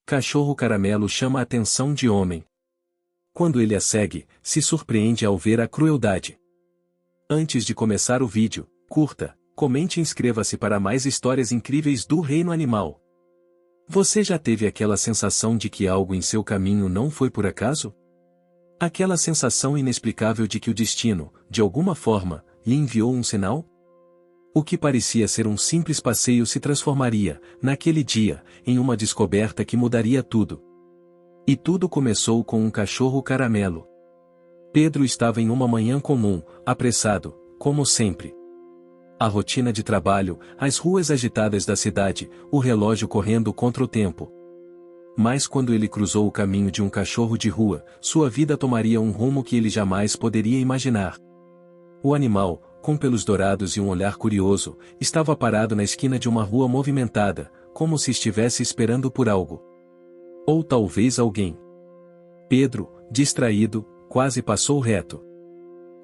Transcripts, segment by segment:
Cachorro caramelo chama a atenção de homem. Quando ele a segue, se surpreende ao ver a crueldade. Antes de começar o vídeo, curta, comente e inscreva-se para mais histórias incríveis do reino animal. Você já teve aquela sensação de que algo em seu caminho não foi por acaso? Aquela sensação inexplicável de que o destino, de alguma forma, lhe enviou um sinal? O que parecia ser um simples passeio se transformaria, naquele dia, em uma descoberta que mudaria tudo. E tudo começou com um cachorro caramelo. Pedro estava em uma manhã comum, apressado, como sempre. A rotina de trabalho, as ruas agitadas da cidade, o relógio correndo contra o tempo. Mas quando ele cruzou o caminho de um cachorro de rua, sua vida tomaria um rumo que ele jamais poderia imaginar. O animal, com pelos dourados e um olhar curioso, estava parado na esquina de uma rua movimentada, como se estivesse esperando por algo. Ou talvez alguém. Pedro, distraído, quase passou reto.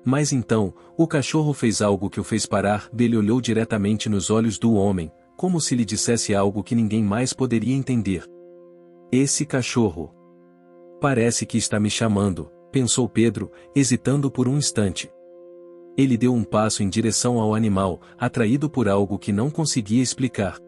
Mas então, o cachorro fez algo que o fez parar. Ele olhou diretamente nos olhos do homem, como se lhe dissesse algo que ninguém mais poderia entender. Esse cachorro. Parece que está me chamando, pensou Pedro, hesitando por um instante. Ele deu um passo em direção ao animal, atraído por algo que não conseguia explicar.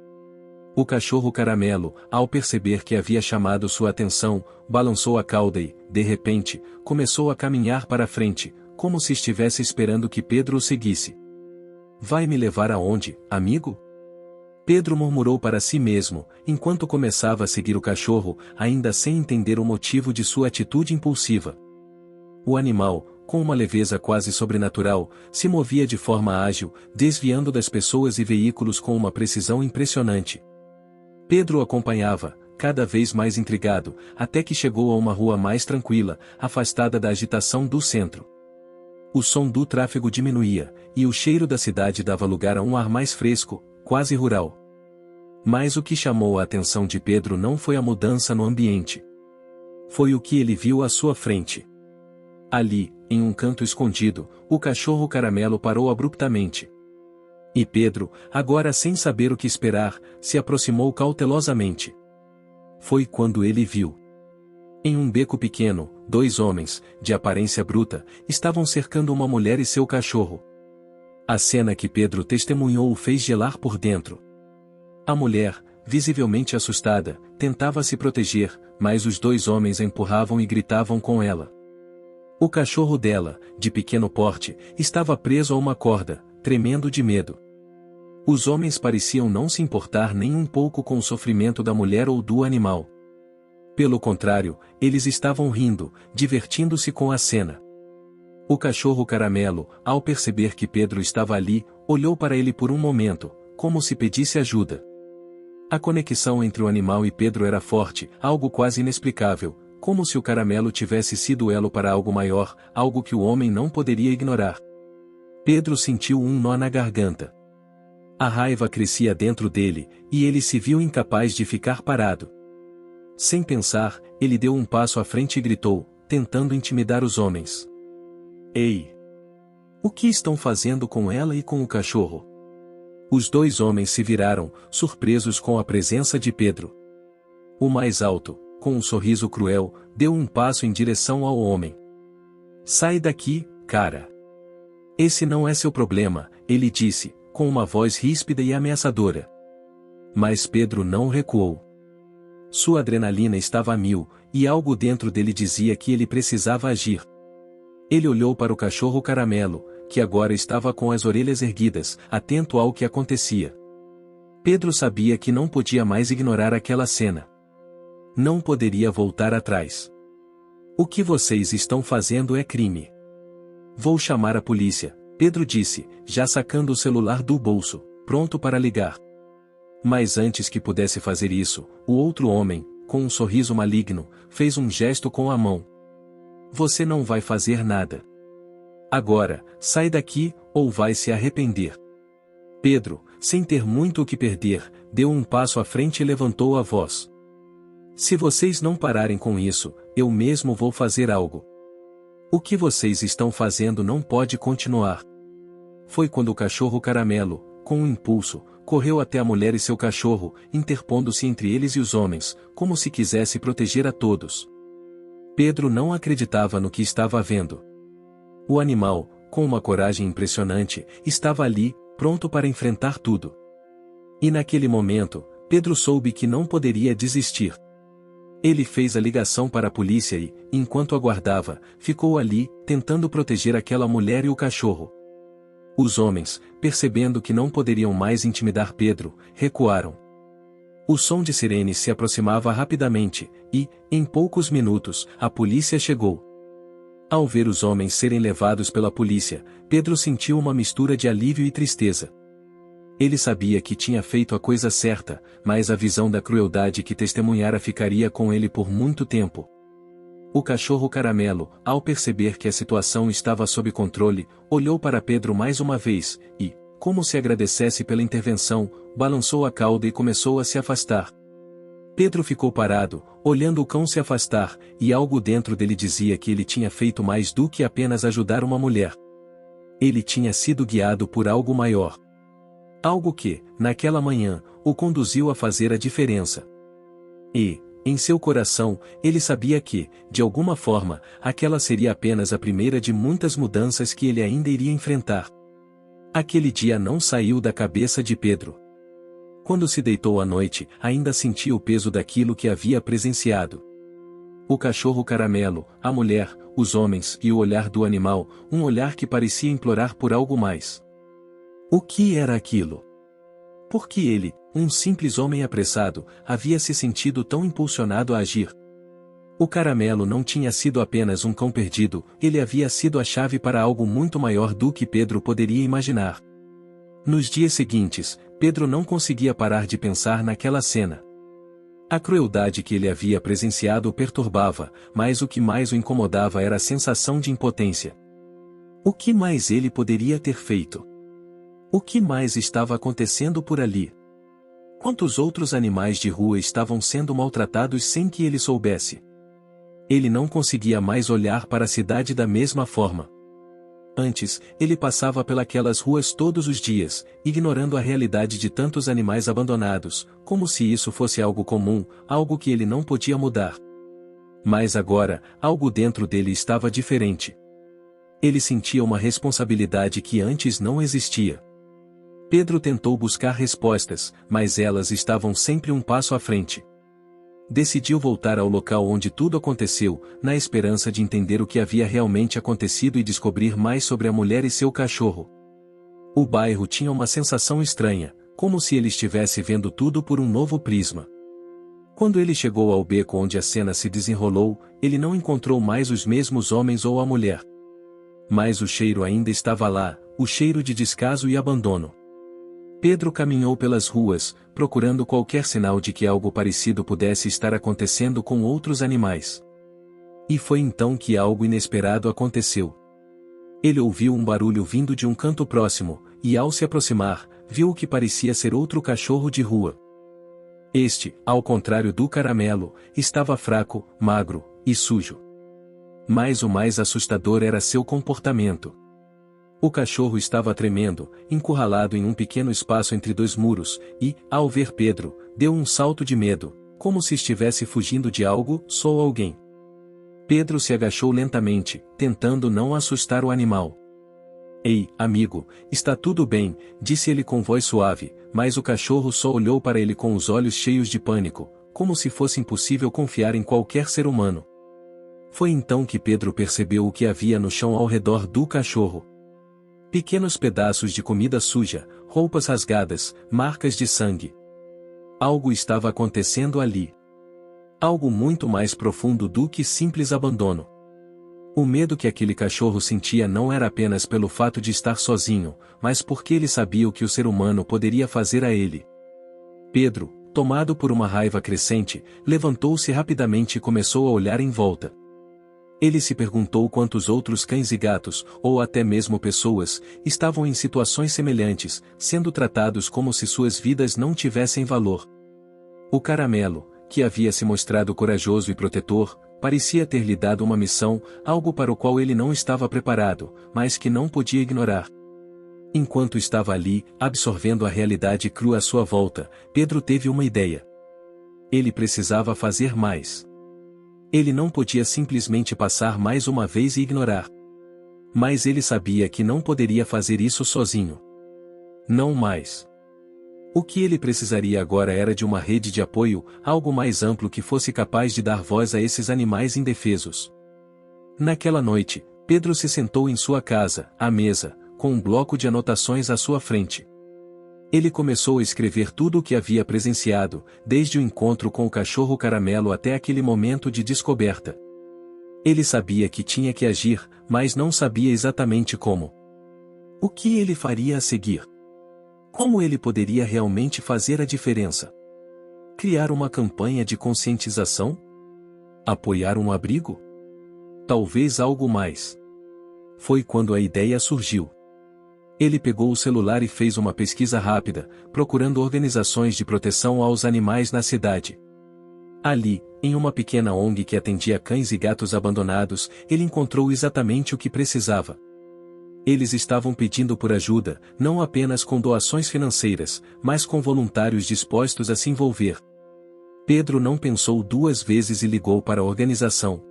O cachorro caramelo, ao perceber que havia chamado sua atenção, balançou a cauda e, de repente, começou a caminhar para frente, como se estivesse esperando que Pedro o seguisse. Vai me levar aonde, amigo? Pedro murmurou para si mesmo, enquanto começava a seguir o cachorro, ainda sem entender o motivo de sua atitude impulsiva. O animal, com uma leveza quase sobrenatural, se movia de forma ágil, desviando das pessoas e veículos com uma precisão impressionante. Pedro o acompanhava, cada vez mais intrigado, até que chegou a uma rua mais tranquila, afastada da agitação do centro. O som do tráfego diminuía, e o cheiro da cidade dava lugar a um ar mais fresco, quase rural. Mas o que chamou a atenção de Pedro não foi a mudança no ambiente. Foi o que ele viu à sua frente. Ali, em um canto escondido, o cachorro caramelo parou abruptamente. E Pedro, agora sem saber o que esperar, se aproximou cautelosamente. Foi quando ele viu. Em um beco pequeno, dois homens, de aparência bruta, estavam cercando uma mulher e seu cachorro. A cena que Pedro testemunhou o fez gelar por dentro. A mulher, visivelmente assustada, tentava se proteger, mas os dois homens a empurravam e gritavam com ela. O cachorro dela, de pequeno porte, estava preso a uma corda, tremendo de medo. Os homens pareciam não se importar nem um pouco com o sofrimento da mulher ou do animal. Pelo contrário, eles estavam rindo, divertindo-se com a cena. O cachorro caramelo, ao perceber que Pedro estava ali, olhou para ele por um momento, como se pedisse ajuda. A conexão entre o animal e Pedro era forte, algo quase inexplicável, como se o caramelo tivesse sido elo para algo maior, algo que o homem não poderia ignorar. Pedro sentiu um nó na garganta. A raiva crescia dentro dele, e ele se viu incapaz de ficar parado. Sem pensar, ele deu um passo à frente e gritou, tentando intimidar os homens. Ei! O que estão fazendo com ela e com o cachorro? Os dois homens se viraram, surpresos com a presença de Pedro. O mais alto, com um sorriso cruel, deu um passo em direção ao homem. Sai daqui, cara! Esse não é seu problema, ele disse, com uma voz ríspida e ameaçadora. Mas Pedro não recuou. Sua adrenalina estava a mil, e algo dentro dele dizia que ele precisava agir. Ele olhou para o cachorro caramelo, que agora estava com as orelhas erguidas, atento ao que acontecia. Pedro sabia que não podia mais ignorar aquela cena. Não poderia voltar atrás. O que vocês estão fazendo é crime. Vou chamar a polícia, Pedro disse, já sacando o celular do bolso, pronto para ligar. Mas antes que pudesse fazer isso, o outro homem, com um sorriso maligno, fez um gesto com a mão. Você não vai fazer nada. Agora, sai daqui, ou vai se arrepender. Pedro, sem ter muito o que perder, deu um passo à frente e levantou a voz. Se vocês não pararem com isso, eu mesmo vou fazer algo. O que vocês estão fazendo não pode continuar. Foi quando o cachorro caramelo, com um impulso, correu até a mulher e seu cachorro, interpondo-se entre eles e os homens, como se quisesse proteger a todos. Pedro não acreditava no que estava vendo. O animal, com uma coragem impressionante, estava ali, pronto para enfrentar tudo. E naquele momento, Pedro soube que não poderia desistir. Ele fez a ligação para a polícia e, enquanto aguardava, ficou ali, tentando proteger aquela mulher e o cachorro. Os homens, percebendo que não poderiam mais intimidar Pedro, recuaram. O som de sirenes se aproximava rapidamente, e, em poucos minutos, a polícia chegou. Ao ver os homens serem levados pela polícia, Pedro sentiu uma mistura de alívio e tristeza. Ele sabia que tinha feito a coisa certa, mas a visão da crueldade que testemunhara ficaria com ele por muito tempo. O cachorro Caramelo, ao perceber que a situação estava sob controle, olhou para Pedro mais uma vez, e, como se agradecesse pela intervenção, balançou a cauda e começou a se afastar. Pedro ficou parado, olhando o cão se afastar, e algo dentro dele dizia que ele tinha feito mais do que apenas ajudar uma mulher. Ele tinha sido guiado por algo maior. Algo que, naquela manhã, o conduziu a fazer a diferença. E, em seu coração, ele sabia que, de alguma forma, aquela seria apenas a primeira de muitas mudanças que ele ainda iria enfrentar. Aquele dia não saiu da cabeça de Pedro. Quando se deitou à noite, ainda sentia o peso daquilo que havia presenciado. O cachorro Caramelo, a mulher, os homens e o olhar do animal, um olhar que parecia implorar por algo mais. O que era aquilo? Por que ele, um simples homem apressado, havia se sentido tão impulsionado a agir? O Caramelo não tinha sido apenas um cão perdido, ele havia sido a chave para algo muito maior do que Pedro poderia imaginar. Nos dias seguintes, Pedro não conseguia parar de pensar naquela cena. A crueldade que ele havia presenciado o perturbava, mas o que mais o incomodava era a sensação de impotência. O que mais ele poderia ter feito? O que mais estava acontecendo por ali? Quantos outros animais de rua estavam sendo maltratados sem que ele soubesse? Ele não conseguia mais olhar para a cidade da mesma forma. Antes, ele passava pelas ruas todos os dias, ignorando a realidade de tantos animais abandonados, como se isso fosse algo comum, algo que ele não podia mudar. Mas agora, algo dentro dele estava diferente. Ele sentia uma responsabilidade que antes não existia. Pedro tentou buscar respostas, mas elas estavam sempre um passo à frente. Decidiu voltar ao local onde tudo aconteceu, na esperança de entender o que havia realmente acontecido e descobrir mais sobre a mulher e seu cachorro. O bairro tinha uma sensação estranha, como se ele estivesse vendo tudo por um novo prisma. Quando ele chegou ao beco onde a cena se desenrolou, ele não encontrou mais os mesmos homens ou a mulher. Mas o cheiro ainda estava lá, o cheiro de descaso e abandono. Pedro caminhou pelas ruas, procurando qualquer sinal de que algo parecido pudesse estar acontecendo com outros animais. E foi então que algo inesperado aconteceu. Ele ouviu um barulho vindo de um canto próximo, e ao se aproximar, viu o que parecia ser outro cachorro de rua. Este, ao contrário do Caramelo, estava fraco, magro e sujo. Mas o mais assustador era seu comportamento. O cachorro estava tremendo, encurralado em um pequeno espaço entre dois muros, e, ao ver Pedro, deu um salto de medo, como se estivesse fugindo de algo ou alguém. Pedro se agachou lentamente, tentando não assustar o animal. Ei, amigo, está tudo bem, disse ele com voz suave, mas o cachorro só olhou para ele com os olhos cheios de pânico, como se fosse impossível confiar em qualquer ser humano. Foi então que Pedro percebeu o que havia no chão ao redor do cachorro. Pequenos pedaços de comida suja, roupas rasgadas, marcas de sangue. Algo estava acontecendo ali. Algo muito mais profundo do que simples abandono. O medo que aquele cachorro sentia não era apenas pelo fato de estar sozinho, mas porque ele sabia o que o ser humano poderia fazer a ele. Pedro, tomado por uma raiva crescente, levantou-se rapidamente e começou a olhar em volta. Ele se perguntou quantos outros cães e gatos, ou até mesmo pessoas, estavam em situações semelhantes, sendo tratados como se suas vidas não tivessem valor. O Caramelo, que havia se mostrado corajoso e protetor, parecia ter lhe dado uma missão, algo para o qual ele não estava preparado, mas que não podia ignorar. Enquanto estava ali, absorvendo a realidade crua à sua volta, Pedro teve uma ideia. Ele precisava fazer mais. Ele não podia simplesmente passar mais uma vez e ignorar. Mas ele sabia que não poderia fazer isso sozinho. Não mais. O que ele precisaria agora era de uma rede de apoio, algo mais amplo que fosse capaz de dar voz a esses animais indefesos. Naquela noite, Pedro se sentou em sua casa, à mesa, com um bloco de anotações à sua frente. Ele começou a escrever tudo o que havia presenciado, desde o encontro com o cachorro caramelo até aquele momento de descoberta. Ele sabia que tinha que agir, mas não sabia exatamente como. O que ele faria a seguir? Como ele poderia realmente fazer a diferença? Criar uma campanha de conscientização? Apoiar um abrigo? Talvez algo mais. Foi quando a ideia surgiu. Ele pegou o celular e fez uma pesquisa rápida, procurando organizações de proteção aos animais na cidade. Ali, em uma pequena ONG que atendia cães e gatos abandonados, ele encontrou exatamente o que precisava. Eles estavam pedindo por ajuda, não apenas com doações financeiras, mas com voluntários dispostos a se envolver. Pedro não pensou duas vezes e ligou para a organização.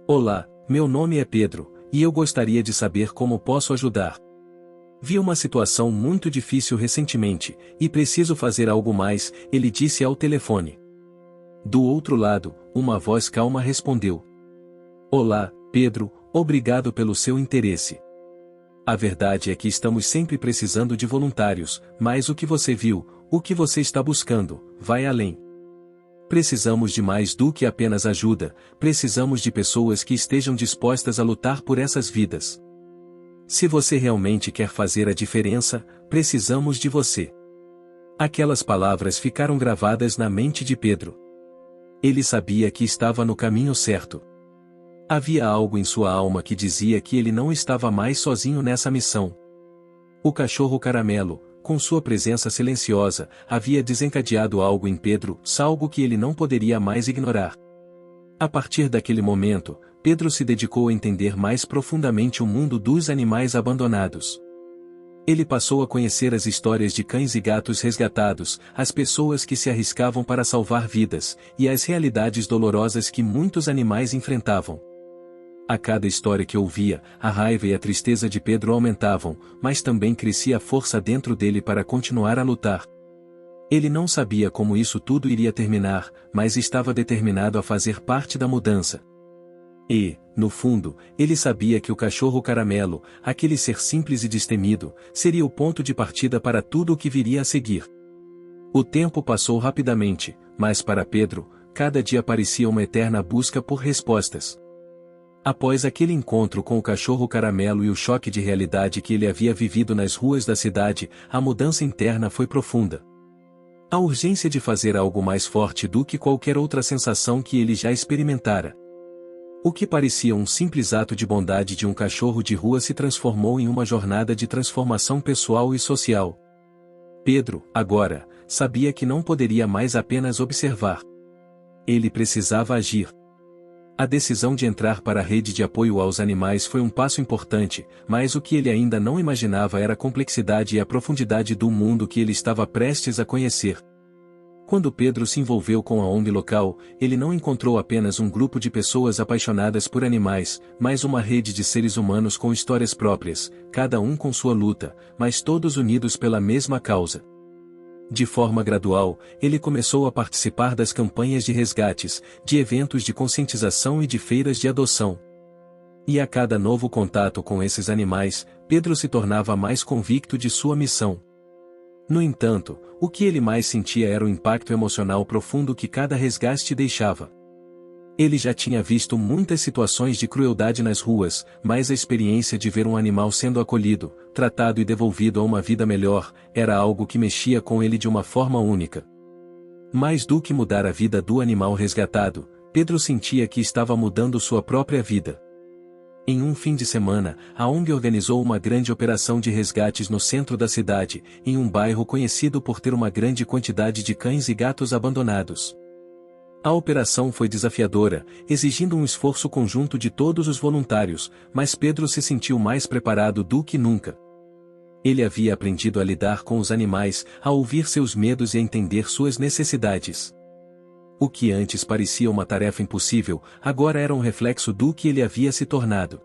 Olá, meu nome é Pedro, e eu gostaria de saber como posso ajudar. Vi uma situação muito difícil recentemente, e preciso fazer algo mais, ele disse ao telefone. Do outro lado, uma voz calma respondeu. Olá, Pedro, obrigado pelo seu interesse. A verdade é que estamos sempre precisando de voluntários, mas o que você viu, o que você está buscando, vai além. Precisamos de mais do que apenas ajuda, precisamos de pessoas que estejam dispostas a lutar por essas vidas. Se você realmente quer fazer a diferença, precisamos de você. Aquelas palavras ficaram gravadas na mente de Pedro. Ele sabia que estava no caminho certo. Havia algo em sua alma que dizia que ele não estava mais sozinho nessa missão. O cachorro caramelo, com sua presença silenciosa, havia desencadeado algo em Pedro, algo que ele não poderia mais ignorar. A partir daquele momento, Pedro se dedicou a entender mais profundamente o mundo dos animais abandonados. Ele passou a conhecer as histórias de cães e gatos resgatados, as pessoas que se arriscavam para salvar vidas, e as realidades dolorosas que muitos animais enfrentavam. A cada história que ouvia, a raiva e a tristeza de Pedro aumentavam, mas também crescia a força dentro dele para continuar a lutar. Ele não sabia como isso tudo iria terminar, mas estava determinado a fazer parte da mudança. E, no fundo, ele sabia que o cachorro caramelo, aquele ser simples e destemido, seria o ponto de partida para tudo o que viria a seguir. O tempo passou rapidamente, mas para Pedro, cada dia parecia uma eterna busca por respostas. Após aquele encontro com o cachorro caramelo e o choque de realidade que ele havia vivido nas ruas da cidade, a mudança interna foi profunda. A urgência de fazer algo mais forte do que qualquer outra sensação que ele já experimentara. O que parecia um simples ato de bondade de um cachorro de rua se transformou em uma jornada de transformação pessoal e social. Pedro, agora, sabia que não poderia mais apenas observar. Ele precisava agir. A decisão de entrar para a rede de apoio aos animais foi um passo importante, mas o que ele ainda não imaginava era a complexidade e a profundidade do mundo que ele estava prestes a conhecer. Quando Pedro se envolveu com a ONG local, ele não encontrou apenas um grupo de pessoas apaixonadas por animais, mas uma rede de seres humanos com histórias próprias, cada um com sua luta, mas todos unidos pela mesma causa. De forma gradual, ele começou a participar das campanhas de resgates, de eventos de conscientização e de feiras de adoção. E a cada novo contato com esses animais, Pedro se tornava mais convicto de sua missão. No entanto, o que ele mais sentia era o impacto emocional profundo que cada resgate deixava. Ele já tinha visto muitas situações de crueldade nas ruas, mas a experiência de ver um animal sendo acolhido, tratado e devolvido a uma vida melhor, era algo que mexia com ele de uma forma única. Mais do que mudar a vida do animal resgatado, Pedro sentia que estava mudando sua própria vida. Em um fim de semana, a ONG organizou uma grande operação de resgates no centro da cidade, em um bairro conhecido por ter uma grande quantidade de cães e gatos abandonados. A operação foi desafiadora, exigindo um esforço conjunto de todos os voluntários, mas Pedro se sentiu mais preparado do que nunca. Ele havia aprendido a lidar com os animais, a ouvir seus medos e a entender suas necessidades. O que antes parecia uma tarefa impossível, agora era um reflexo do que ele havia se tornado.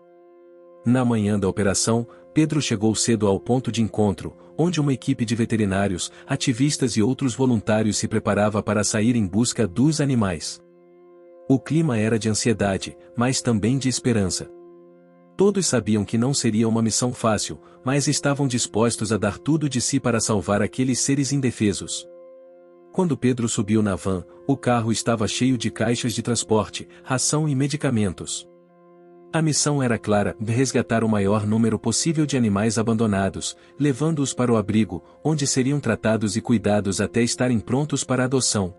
Na manhã da operação, Pedro chegou cedo ao ponto de encontro, onde uma equipe de veterinários, ativistas e outros voluntários se preparava para sair em busca dos animais. O clima era de ansiedade, mas também de esperança. Todos sabiam que não seria uma missão fácil, mas estavam dispostos a dar tudo de si para salvar aqueles seres indefesos. Quando Pedro subiu na van, o carro estava cheio de caixas de transporte, ração e medicamentos. A missão era clara: resgatar o maior número possível de animais abandonados, levando-os para o abrigo, onde seriam tratados e cuidados até estarem prontos para adoção.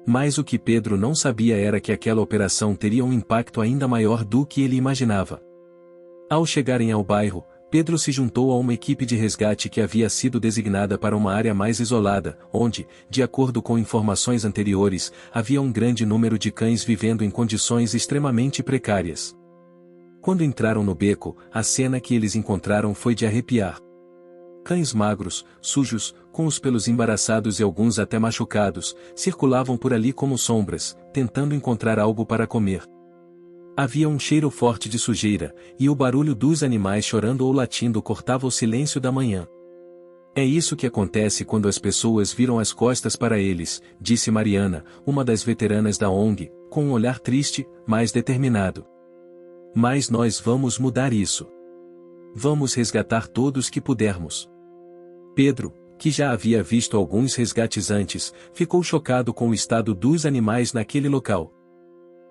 Mas o que Pedro não sabia era que aquela operação teria um impacto ainda maior do que ele imaginava. Ao chegarem ao bairro, Pedro se juntou a uma equipe de resgate que havia sido designada para uma área mais isolada, onde, de acordo com informações anteriores, havia um grande número de cães vivendo em condições extremamente precárias. Quando entraram no beco, a cena que eles encontraram foi de arrepiar. Cães magros, sujos, com os pelos embaraçados e alguns até machucados, circulavam por ali como sombras, tentando encontrar algo para comer. Havia um cheiro forte de sujeira, e o barulho dos animais chorando ou latindo cortava o silêncio da manhã. É isso que acontece quando as pessoas viram as costas para eles, disse Mariana, uma das veteranas da ONG, com um olhar triste, mas determinado. Mas nós vamos mudar isso. Vamos resgatar todos que pudermos. Pedro, que já havia visto alguns resgates antes, ficou chocado com o estado dos animais naquele local.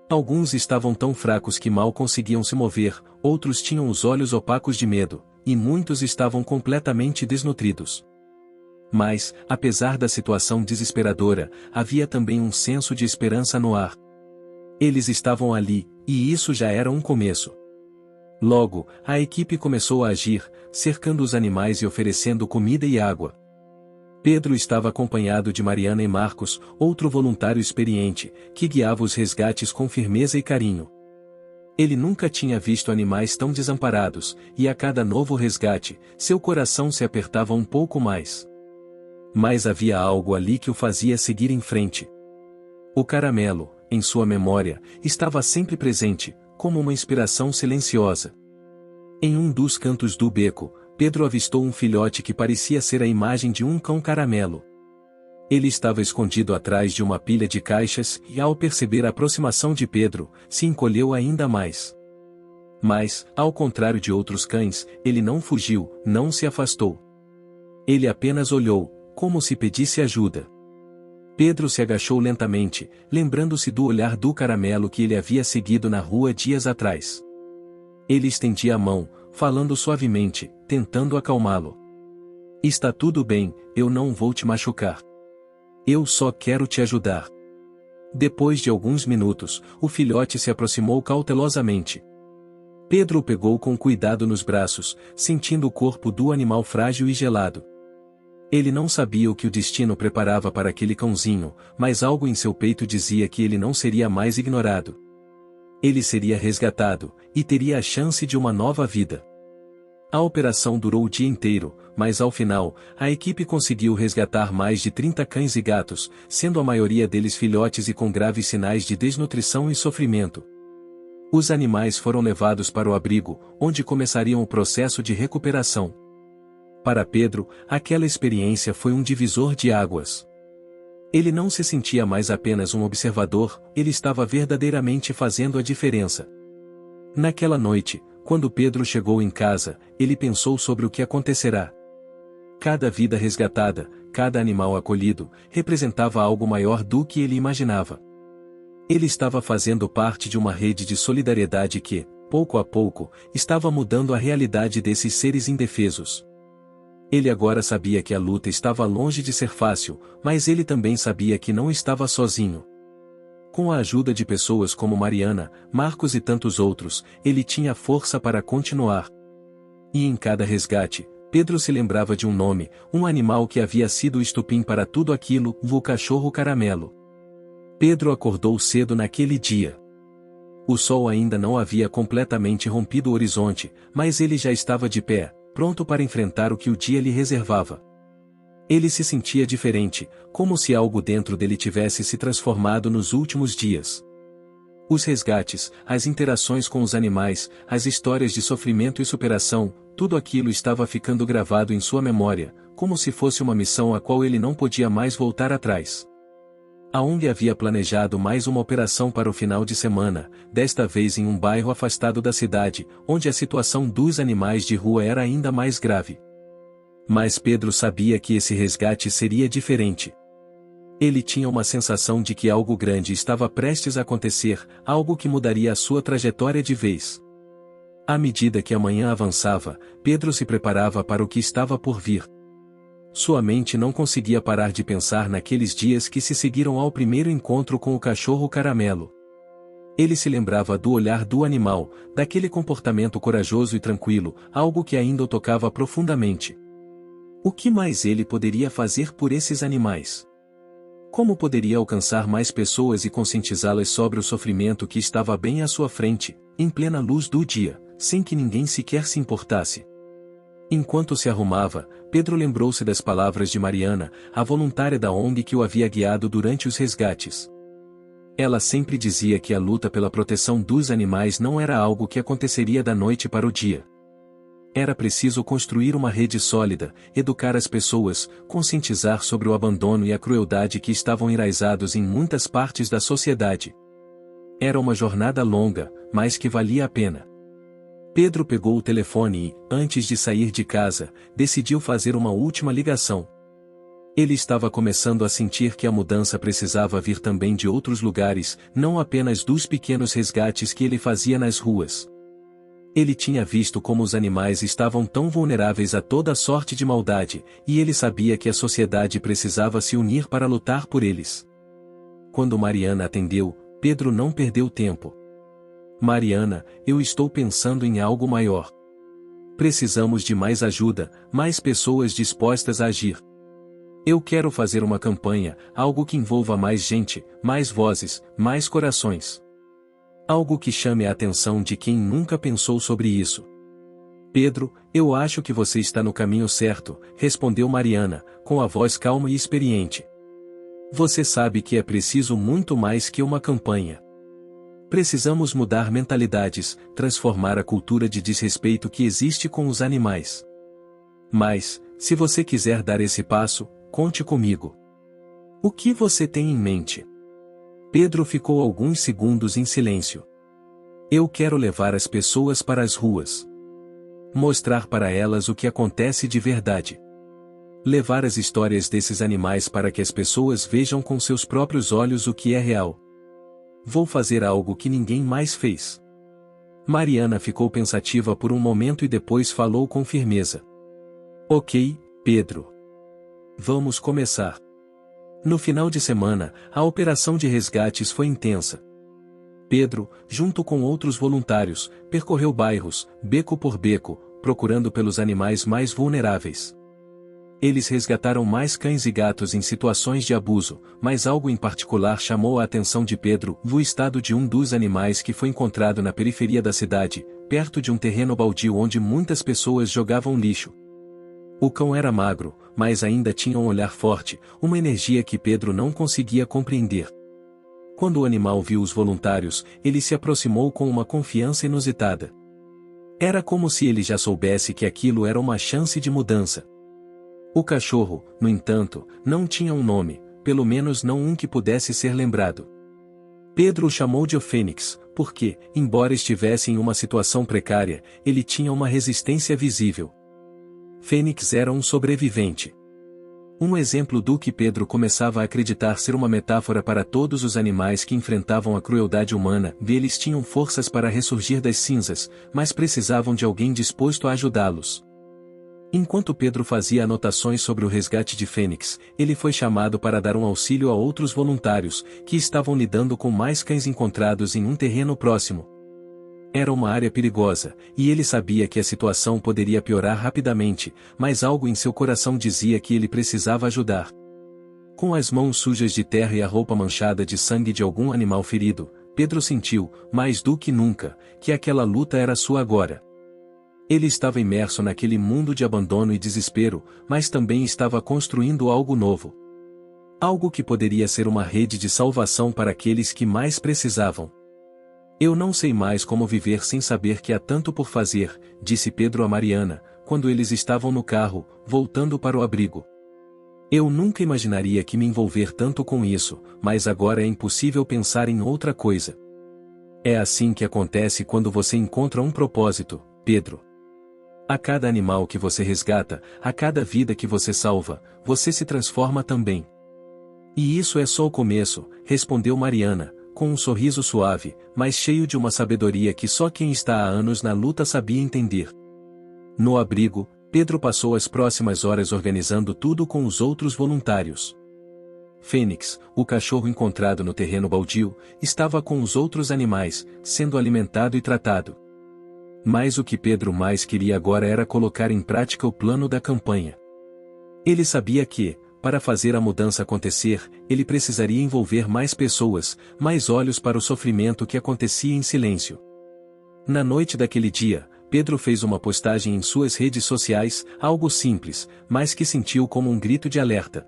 Alguns estavam tão fracos que mal conseguiam se mover, outros tinham os olhos opacos de medo, e muitos estavam completamente desnutridos. Mas, apesar da situação desesperadora, havia também um senso de esperança no ar. Eles estavam ali, e isso já era um começo. Logo, a equipe começou a agir, cercando os animais e oferecendo comida e água. Pedro estava acompanhado de Mariana e Marcos, outro voluntário experiente, que guiava os resgates com firmeza e carinho. Ele nunca tinha visto animais tão desamparados, e a cada novo resgate, seu coração se apertava um pouco mais. Mas havia algo ali que o fazia seguir em frente. O caramelo, em sua memória, estava sempre presente, como uma inspiração silenciosa. Em um dos cantos do beco, Pedro avistou um filhote que parecia ser a imagem de um cão caramelo. Ele estava escondido atrás de uma pilha de caixas e, ao perceber a aproximação de Pedro, se encolheu ainda mais. Mas, ao contrário de outros cães, ele não fugiu, não se afastou. Ele apenas olhou, como se pedisse ajuda. Pedro se agachou lentamente, lembrando-se do olhar do caramelo que ele havia seguido na rua dias atrás. Ele estendia a mão, falando suavemente, tentando acalmá-lo. Está tudo bem, eu não vou te machucar. Eu só quero te ajudar. Depois de alguns minutos, o filhote se aproximou cautelosamente. Pedro o pegou com cuidado nos braços, sentindo o corpo do animal frágil e gelado. Ele não sabia o que o destino preparava para aquele cãozinho, mas algo em seu peito dizia que ele não seria mais ignorado. Ele seria resgatado, e teria a chance de uma nova vida. A operação durou o dia inteiro, mas ao final, a equipe conseguiu resgatar mais de 30 cães e gatos, sendo a maioria deles filhotes e com graves sinais de desnutrição e sofrimento. Os animais foram levados para o abrigo, onde começariam o processo de recuperação. Para Pedro, aquela experiência foi um divisor de águas. Ele não se sentia mais apenas um observador, ele estava verdadeiramente fazendo a diferença. Naquela noite, quando Pedro chegou em casa, ele pensou sobre o que acontecerá. Cada vida resgatada, cada animal acolhido, representava algo maior do que ele imaginava. Ele estava fazendo parte de uma rede de solidariedade que, pouco a pouco, estava mudando a realidade desses seres indefesos. Ele agora sabia que a luta estava longe de ser fácil, mas ele também sabia que não estava sozinho. Com a ajuda de pessoas como Mariana, Marcos e tantos outros, ele tinha força para continuar. E em cada resgate, Pedro se lembrava de um nome, um animal que havia sido o estopim para tudo aquilo, o cachorro caramelo. Pedro acordou cedo naquele dia. O sol ainda não havia completamente rompido o horizonte, mas ele já estava de pé, pronto para enfrentar o que o dia lhe reservava. Ele se sentia diferente, como se algo dentro dele tivesse se transformado nos últimos dias. Os resgates, as interações com os animais, as histórias de sofrimento e superação, tudo aquilo estava ficando gravado em sua memória, como se fosse uma missão a qual ele não podia mais voltar atrás. A ONG havia planejado mais uma operação para o final de semana, desta vez em um bairro afastado da cidade, onde a situação dos animais de rua era ainda mais grave. Mas Pedro sabia que esse resgate seria diferente. Ele tinha uma sensação de que algo grande estava prestes a acontecer, algo que mudaria a sua trajetória de vez. À medida que a manhã avançava, Pedro se preparava para o que estava por vir. Sua mente não conseguia parar de pensar naqueles dias que se seguiram ao primeiro encontro com o cachorro Caramelo. Ele se lembrava do olhar do animal, daquele comportamento corajoso e tranquilo, algo que ainda o tocava profundamente. O que mais ele poderia fazer por esses animais? Como poderia alcançar mais pessoas e conscientizá-las sobre o sofrimento que estava bem à sua frente, em plena luz do dia, sem que ninguém sequer se importasse? Enquanto se arrumava, Pedro lembrou-se das palavras de Mariana, a voluntária da ONG que o havia guiado durante os resgates. Ela sempre dizia que a luta pela proteção dos animais não era algo que aconteceria da noite para o dia. Era preciso construir uma rede sólida, educar as pessoas, conscientizar sobre o abandono e a crueldade que estavam enraizados em muitas partes da sociedade. Era uma jornada longa, mas que valia a pena. Pedro pegou o telefone e, antes de sair de casa, decidiu fazer uma última ligação. Ele estava começando a sentir que a mudança precisava vir também de outros lugares, não apenas dos pequenos resgates que ele fazia nas ruas. Ele tinha visto como os animais estavam tão vulneráveis a toda sorte de maldade, e ele sabia que a sociedade precisava se unir para lutar por eles. Quando Mariana atendeu, Pedro não perdeu tempo. Mariana, eu estou pensando em algo maior. Precisamos de mais ajuda, mais pessoas dispostas a agir. Eu quero fazer uma campanha, algo que envolva mais gente, mais vozes, mais corações. Algo que chame a atenção de quem nunca pensou sobre isso. Pedro, eu acho que você está no caminho certo, respondeu Mariana, com a voz calma e experiente. Você sabe que é preciso muito mais que uma campanha. Precisamos mudar mentalidades, transformar a cultura de desrespeito que existe com os animais. Mas, se você quiser dar esse passo, conte comigo. O que você tem em mente? Pedro ficou alguns segundos em silêncio. Eu quero levar as pessoas para as ruas. Mostrar para elas o que acontece de verdade. Levar as histórias desses animais para que as pessoas vejam com seus próprios olhos o que é real. Vou fazer algo que ninguém mais fez. Mariana ficou pensativa por um momento e depois falou com firmeza. Ok, Pedro. Vamos começar. No final de semana, a operação de resgates foi intensa. Pedro, junto com outros voluntários, percorreu bairros, beco por beco, procurando pelos animais mais vulneráveis. Eles resgataram mais cães e gatos em situações de abuso, mas algo em particular chamou a atenção de Pedro, o estado de um dos animais que foi encontrado na periferia da cidade, perto de um terreno baldio onde muitas pessoas jogavam lixo. O cão era magro, mas ainda tinha um olhar forte, uma energia que Pedro não conseguia compreender. Quando o animal viu os voluntários, ele se aproximou com uma confiança inusitada. Era como se ele já soubesse que aquilo era uma chance de mudança. O cachorro, no entanto, não tinha um nome, pelo menos não um que pudesse ser lembrado. Pedro o chamou de o Fênix, porque, embora estivesse em uma situação precária, ele tinha uma resistência visível. Fênix era um sobrevivente. Um exemplo do que Pedro começava a acreditar ser uma metáfora para todos os animais que enfrentavam a crueldade humana. Eles tinham forças para ressurgir das cinzas, mas precisavam de alguém disposto a ajudá-los. Enquanto Pedro fazia anotações sobre o resgate de Fênix, ele foi chamado para dar um auxílio a outros voluntários, que estavam lidando com mais cães encontrados em um terreno próximo. Era uma área perigosa, e ele sabia que a situação poderia piorar rapidamente, mas algo em seu coração dizia que ele precisava ajudar. Com as mãos sujas de terra e a roupa manchada de sangue de algum animal ferido, Pedro sentiu, mais do que nunca, que aquela luta era sua agora. Ele estava imerso naquele mundo de abandono e desespero, mas também estava construindo algo novo. Algo que poderia ser uma rede de salvação para aqueles que mais precisavam. Eu não sei mais como viver sem saber que há tanto por fazer, disse Pedro a Mariana, quando eles estavam no carro, voltando para o abrigo. Eu nunca imaginaria que me envolver tanto com isso, mas agora é impossível pensar em outra coisa. É assim que acontece quando você encontra um propósito, Pedro. A cada animal que você resgata, a cada vida que você salva, você se transforma também. E isso é só o começo, respondeu Mariana, com um sorriso suave, mas cheio de uma sabedoria que só quem está há anos na luta sabia entender. No abrigo, Pedro passou as próximas horas organizando tudo com os outros voluntários. Fênix, o cachorro encontrado no terreno baldio, estava com os outros animais, sendo alimentado e tratado. Mas o que Pedro mais queria agora era colocar em prática o plano da campanha. Ele sabia que, para fazer a mudança acontecer, ele precisaria envolver mais pessoas, mais olhos para o sofrimento que acontecia em silêncio. Na noite daquele dia, Pedro fez uma postagem em suas redes sociais, algo simples, mas que sentiu como um grito de alerta.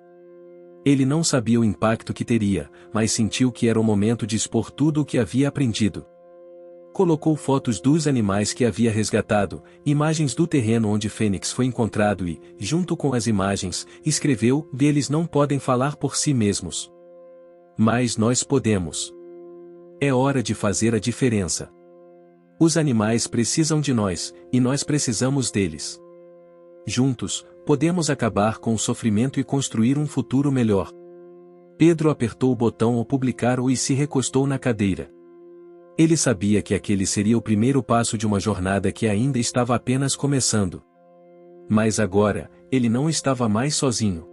Ele não sabia o impacto que teria, mas sentiu que era o momento de expor tudo o que havia aprendido. Colocou fotos dos animais que havia resgatado, imagens do terreno onde Fênix foi encontrado e, junto com as imagens, escreveu: "Eles não podem falar por si mesmos. Mas nós podemos. É hora de fazer a diferença. Os animais precisam de nós, e nós precisamos deles. Juntos, podemos acabar com o sofrimento e construir um futuro melhor." Pedro apertou o botão ao publicar-o e se recostou na cadeira. Ele sabia que aquele seria o primeiro passo de uma jornada que ainda estava apenas começando. Mas agora, ele não estava mais sozinho.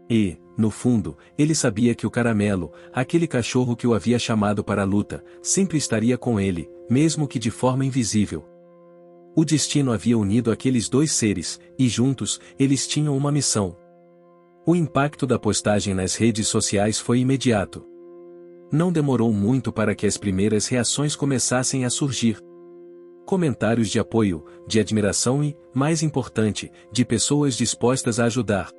E, no fundo, ele sabia que o Caramelo, aquele cachorro que o havia chamado para a luta, sempre estaria com ele, mesmo que de forma invisível. O destino havia unido aqueles dois seres, e juntos, eles tinham uma missão. O impacto da postagem nas redes sociais foi imediato. Não demorou muito para que as primeiras reações começassem a surgir. Comentários de apoio, de admiração e, mais importante, de pessoas dispostas a ajudar.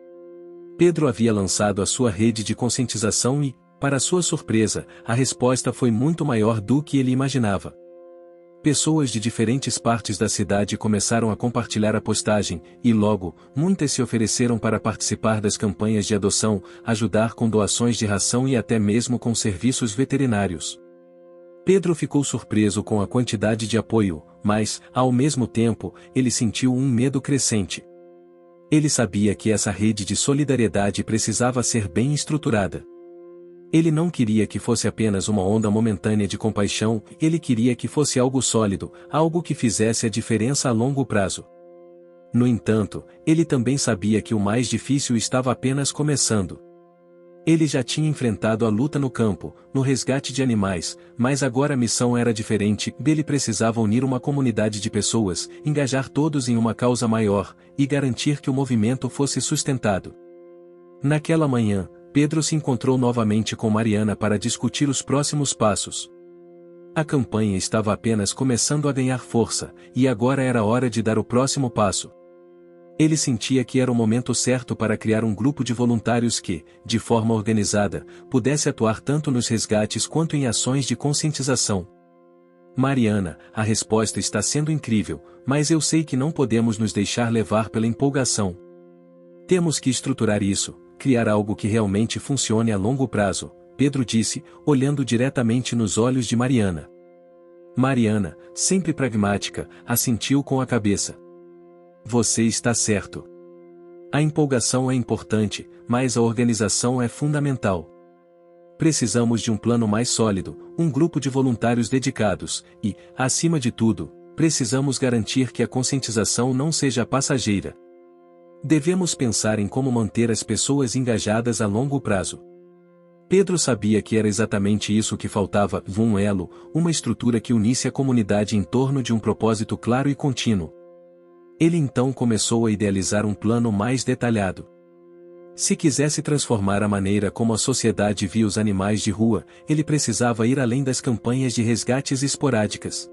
Pedro havia lançado a sua rede de conscientização e, para sua surpresa, a resposta foi muito maior do que ele imaginava. Pessoas de diferentes partes da cidade começaram a compartilhar a postagem, e logo, muitas se ofereceram para participar das campanhas de adoção, ajudar com doações de ração e até mesmo com serviços veterinários. Pedro ficou surpreso com a quantidade de apoio, mas, ao mesmo tempo, ele sentiu um medo crescente. Ele sabia que essa rede de solidariedade precisava ser bem estruturada. Ele não queria que fosse apenas uma onda momentânea de compaixão, ele queria que fosse algo sólido, algo que fizesse a diferença a longo prazo. No entanto, ele também sabia que o mais difícil estava apenas começando. Ele já tinha enfrentado a luta no campo, no resgate de animais, mas agora a missão era diferente, ele precisava unir uma comunidade de pessoas, engajar todos em uma causa maior, e garantir que o movimento fosse sustentado. Naquela manhã, Pedro se encontrou novamente com Mariana para discutir os próximos passos. A campanha estava apenas começando a ganhar força, e agora era hora de dar o próximo passo. Ele sentia que era o momento certo para criar um grupo de voluntários que, de forma organizada, pudesse atuar tanto nos resgates quanto em ações de conscientização. Mariana, a resposta está sendo incrível, mas eu sei que não podemos nos deixar levar pela empolgação. Temos que estruturar isso, criar algo que realmente funcione a longo prazo, Pedro disse, olhando diretamente nos olhos de Mariana. Mariana, sempre pragmática, assentiu com a cabeça. Você está certo. A empolgação é importante, mas a organização é fundamental. Precisamos de um plano mais sólido, um grupo de voluntários dedicados, e, acima de tudo, precisamos garantir que a conscientização não seja passageira. Devemos pensar em como manter as pessoas engajadas a longo prazo. Pedro sabia que era exatamente isso que faltava, um elo, uma estrutura que unisse a comunidade em torno de um propósito claro e contínuo. Ele então começou a idealizar um plano mais detalhado. Se quisesse transformar a maneira como a sociedade via os animais de rua, ele precisava ir além das campanhas de resgates esporádicas.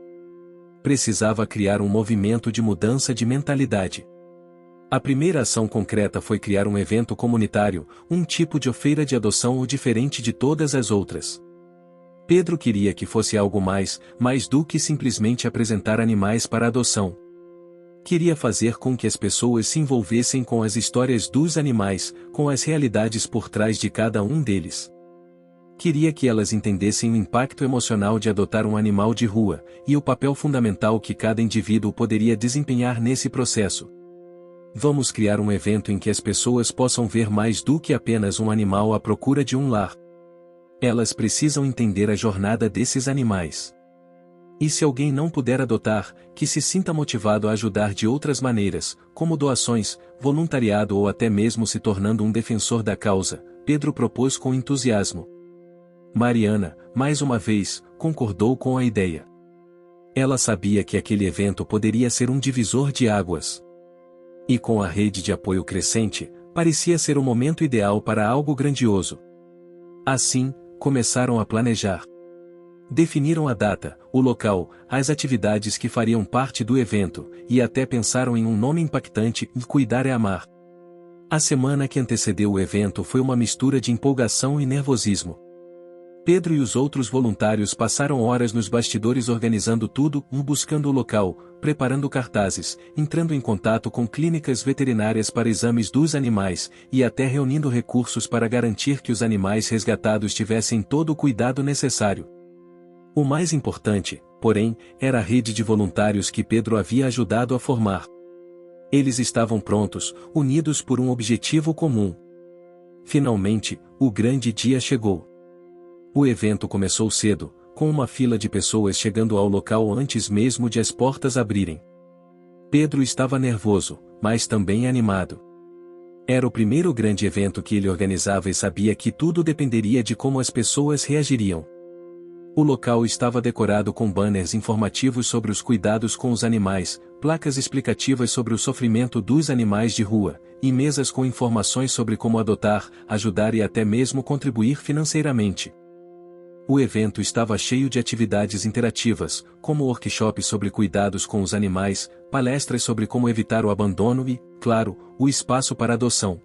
precisava criar um movimento de mudança de mentalidade. A primeira ação concreta foi criar um evento comunitário, um tipo de feira de adoção diferente de todas as outras. Pedro queria que fosse algo mais do que simplesmente apresentar animais para adoção. Queria fazer com que as pessoas se envolvessem com as histórias dos animais, com as realidades por trás de cada um deles. Queria que elas entendessem o impacto emocional de adotar um animal de rua, e o papel fundamental que cada indivíduo poderia desempenhar nesse processo. Vamos criar um evento em que as pessoas possam ver mais do que apenas um animal à procura de um lar. Elas precisam entender a jornada desses animais. E se alguém não puder adotar, que se sinta motivado a ajudar de outras maneiras, como doações, voluntariado ou até mesmo se tornando um defensor da causa, Pedro propôs com entusiasmo. Mariana, mais uma vez, concordou com a ideia. Ela sabia que aquele evento poderia ser um divisor de águas. E com a rede de apoio crescente, parecia ser o momento ideal para algo grandioso. Assim, começaram a planejar. Definiram a data, o local, as atividades que fariam parte do evento, e até pensaram em um nome impactante: Cuidar é Amar. A semana que antecedeu o evento foi uma mistura de empolgação e nervosismo. Pedro e os outros voluntários passaram horas nos bastidores organizando tudo, buscando o local, preparando cartazes, entrando em contato com clínicas veterinárias para exames dos animais, e até reunindo recursos para garantir que os animais resgatados tivessem todo o cuidado necessário. O mais importante, porém, era a rede de voluntários que Pedro havia ajudado a formar. Eles estavam prontos, unidos por um objetivo comum. Finalmente, o grande dia chegou. O evento começou cedo, com uma fila de pessoas chegando ao local antes mesmo de as portas abrirem. Pedro estava nervoso, mas também animado. Era o primeiro grande evento que ele organizava e sabia que tudo dependeria de como as pessoas reagiriam. O local estava decorado com banners informativos sobre os cuidados com os animais, placas explicativas sobre o sofrimento dos animais de rua, e mesas com informações sobre como adotar, ajudar e até mesmo contribuir financeiramente. O evento estava cheio de atividades interativas, como workshops sobre cuidados com os animais, palestras sobre como evitar o abandono e, claro, o espaço para adoção.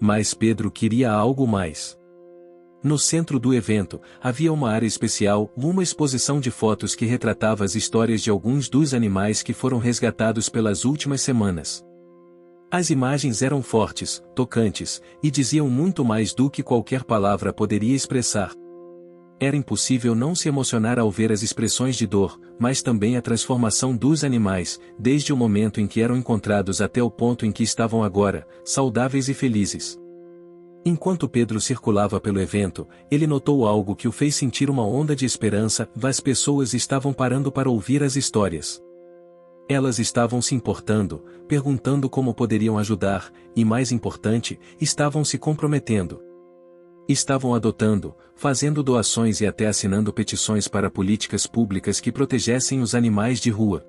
Mas Pedro queria algo mais. No centro do evento, havia uma área especial, uma exposição de fotos que retratava as histórias de alguns dos animais que foram resgatados pelas últimas semanas. As imagens eram fortes, tocantes, e diziam muito mais do que qualquer palavra poderia expressar. Era impossível não se emocionar ao ver as expressões de dor, mas também a transformação dos animais, desde o momento em que eram encontrados até o ponto em que estavam agora, saudáveis e felizes. Enquanto Pedro circulava pelo evento, ele notou algo que o fez sentir uma onda de esperança: as pessoas estavam parando para ouvir as histórias. Elas estavam se importando, perguntando como poderiam ajudar, e mais importante, estavam se comprometendo. Estavam adotando, fazendo doações e até assinando petições para políticas públicas que protegessem os animais de rua.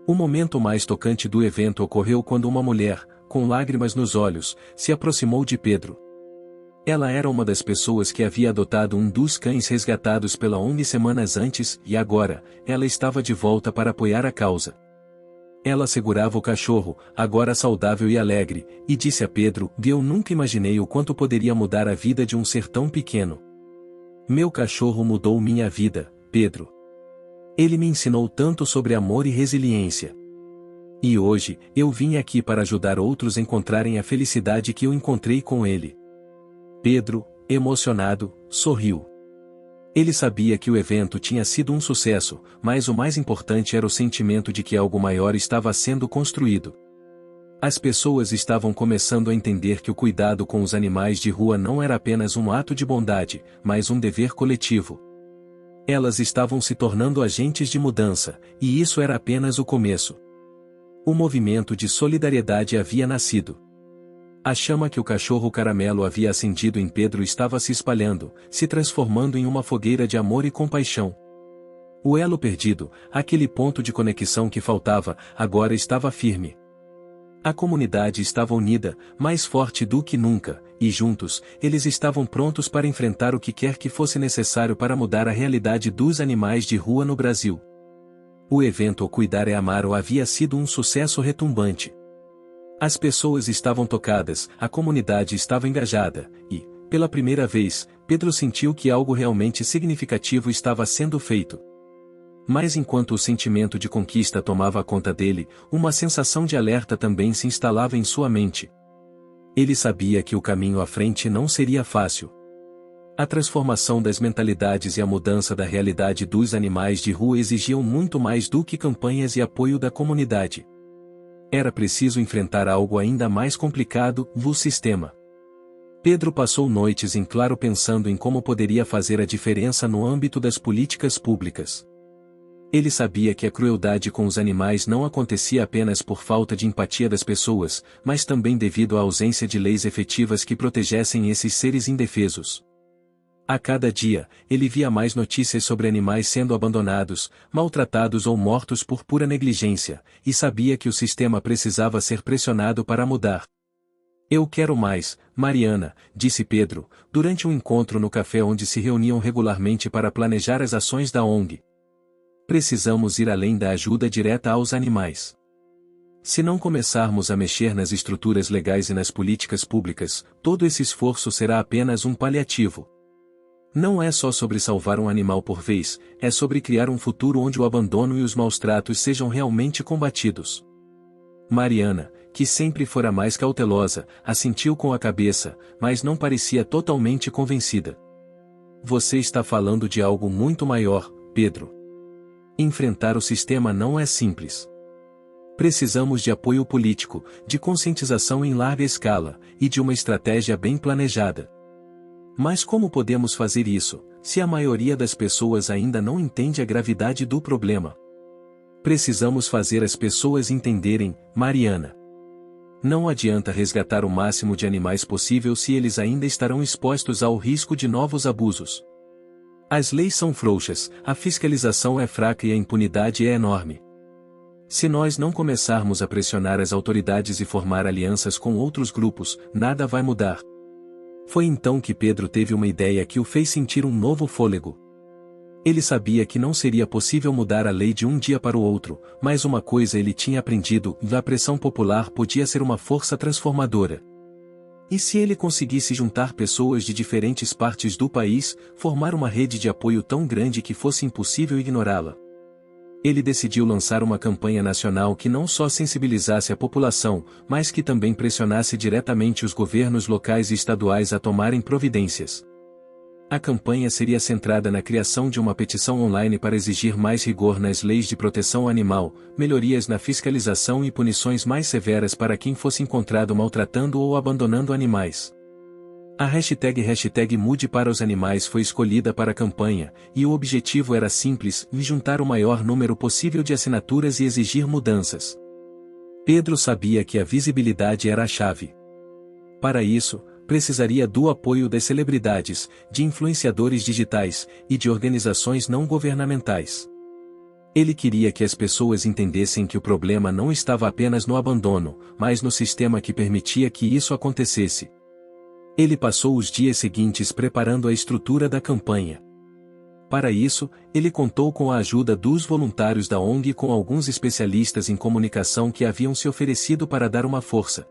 O momento mais tocante do evento ocorreu quando uma mulher, com lágrimas nos olhos, se aproximou de Pedro. Ela era uma das pessoas que havia adotado um dos cães resgatados pela ONG semanas antes, e agora, ela estava de volta para apoiar a causa. Ela segurava o cachorro, agora saudável e alegre, e disse a Pedro: Eu nunca imaginei o quanto poderia mudar a vida de um ser tão pequeno. Meu cachorro mudou minha vida, Pedro. Ele me ensinou tanto sobre amor e resiliência. E hoje, eu vim aqui para ajudar outros a encontrarem a felicidade que eu encontrei com ele. Pedro, emocionado, sorriu. Ele sabia que o evento tinha sido um sucesso, mas o mais importante era o sentimento de que algo maior estava sendo construído. As pessoas estavam começando a entender que o cuidado com os animais de rua não era apenas um ato de bondade, mas um dever coletivo. Elas estavam se tornando agentes de mudança, e isso era apenas o começo. O movimento de solidariedade havia nascido. A chama que o cachorro caramelo havia acendido em Pedro estava se espalhando, se transformando em uma fogueira de amor e compaixão. O elo perdido, aquele ponto de conexão que faltava, agora estava firme. A comunidade estava unida, mais forte do que nunca, e juntos, eles estavam prontos para enfrentar o que quer que fosse necessário para mudar a realidade dos animais de rua no Brasil. O evento O Cuidar é Amar havia sido um sucesso retumbante. As pessoas estavam tocadas, a comunidade estava engajada, e, pela primeira vez, Pedro sentiu que algo realmente significativo estava sendo feito. Mas enquanto o sentimento de conquista tomava conta dele, uma sensação de alerta também se instalava em sua mente. Ele sabia que o caminho à frente não seria fácil. A transformação das mentalidades e a mudança da realidade dos animais de rua exigiam muito mais do que campanhas e apoio da comunidade. Era preciso enfrentar algo ainda mais complicado, o sistema. Pedro passou noites em claro pensando em como poderia fazer a diferença no âmbito das políticas públicas. Ele sabia que a crueldade com os animais não acontecia apenas por falta de empatia das pessoas, mas também devido à ausência de leis efetivas que protegessem esses seres indefesos. A cada dia, ele via mais notícias sobre animais sendo abandonados, maltratados ou mortos por pura negligência, e sabia que o sistema precisava ser pressionado para mudar. Eu quero mais, Mariana, disse Pedro, durante um encontro no café onde se reuniam regularmente para planejar as ações da ONG. Precisamos ir além da ajuda direta aos animais. Se não começarmos a mexer nas estruturas legais e nas políticas públicas, todo esse esforço será apenas um paliativo. Não é só sobre salvar um animal por vez, é sobre criar um futuro onde o abandono e os maus-tratos sejam realmente combatidos. Mariana, que sempre fora mais cautelosa, assentiu com a cabeça, mas não parecia totalmente convencida. Você está falando de algo muito maior, Pedro. Enfrentar o sistema não é simples. Precisamos de apoio político, de conscientização em larga escala, e de uma estratégia bem planejada. Mas como podemos fazer isso, se a maioria das pessoas ainda não entende a gravidade do problema? Precisamos fazer as pessoas entenderem, Mariana. Não adianta resgatar o máximo de animais possível se eles ainda estarão expostos ao risco de novos abusos. As leis são frouxas, a fiscalização é fraca e a impunidade é enorme. Se nós não começarmos a pressionar as autoridades e formar alianças com outros grupos, nada vai mudar. Foi então que Pedro teve uma ideia que o fez sentir um novo fôlego. Ele sabia que não seria possível mudar a lei de um dia para o outro, mas uma coisa ele tinha aprendido: a pressão popular podia ser uma força transformadora. E se ele conseguisse juntar pessoas de diferentes partes do país, formar uma rede de apoio tão grande que fosse impossível ignorá-la? Ele decidiu lançar uma campanha nacional que não só sensibilizasse a população, mas que também pressionasse diretamente os governos locais e estaduais a tomarem providências. A campanha seria centrada na criação de uma petição online para exigir mais rigor nas leis de proteção animal, melhorias na fiscalização e punições mais severas para quem fosse encontrado maltratando ou abandonando animais. A hashtag Mude para os Animais foi escolhida para a campanha, e o objetivo era simples: juntar o maior número possível de assinaturas e exigir mudanças. Pedro sabia que a visibilidade era a chave. Para isso, precisaria do apoio das celebridades, de influenciadores digitais, e de organizações não governamentais. Ele queria que as pessoas entendessem que o problema não estava apenas no abandono, mas no sistema que permitia que isso acontecesse. Ele passou os dias seguintes preparando a estrutura da campanha. Para isso, ele contou com a ajuda dos voluntários da ONG e com alguns especialistas em comunicação que haviam se oferecido para dar uma força.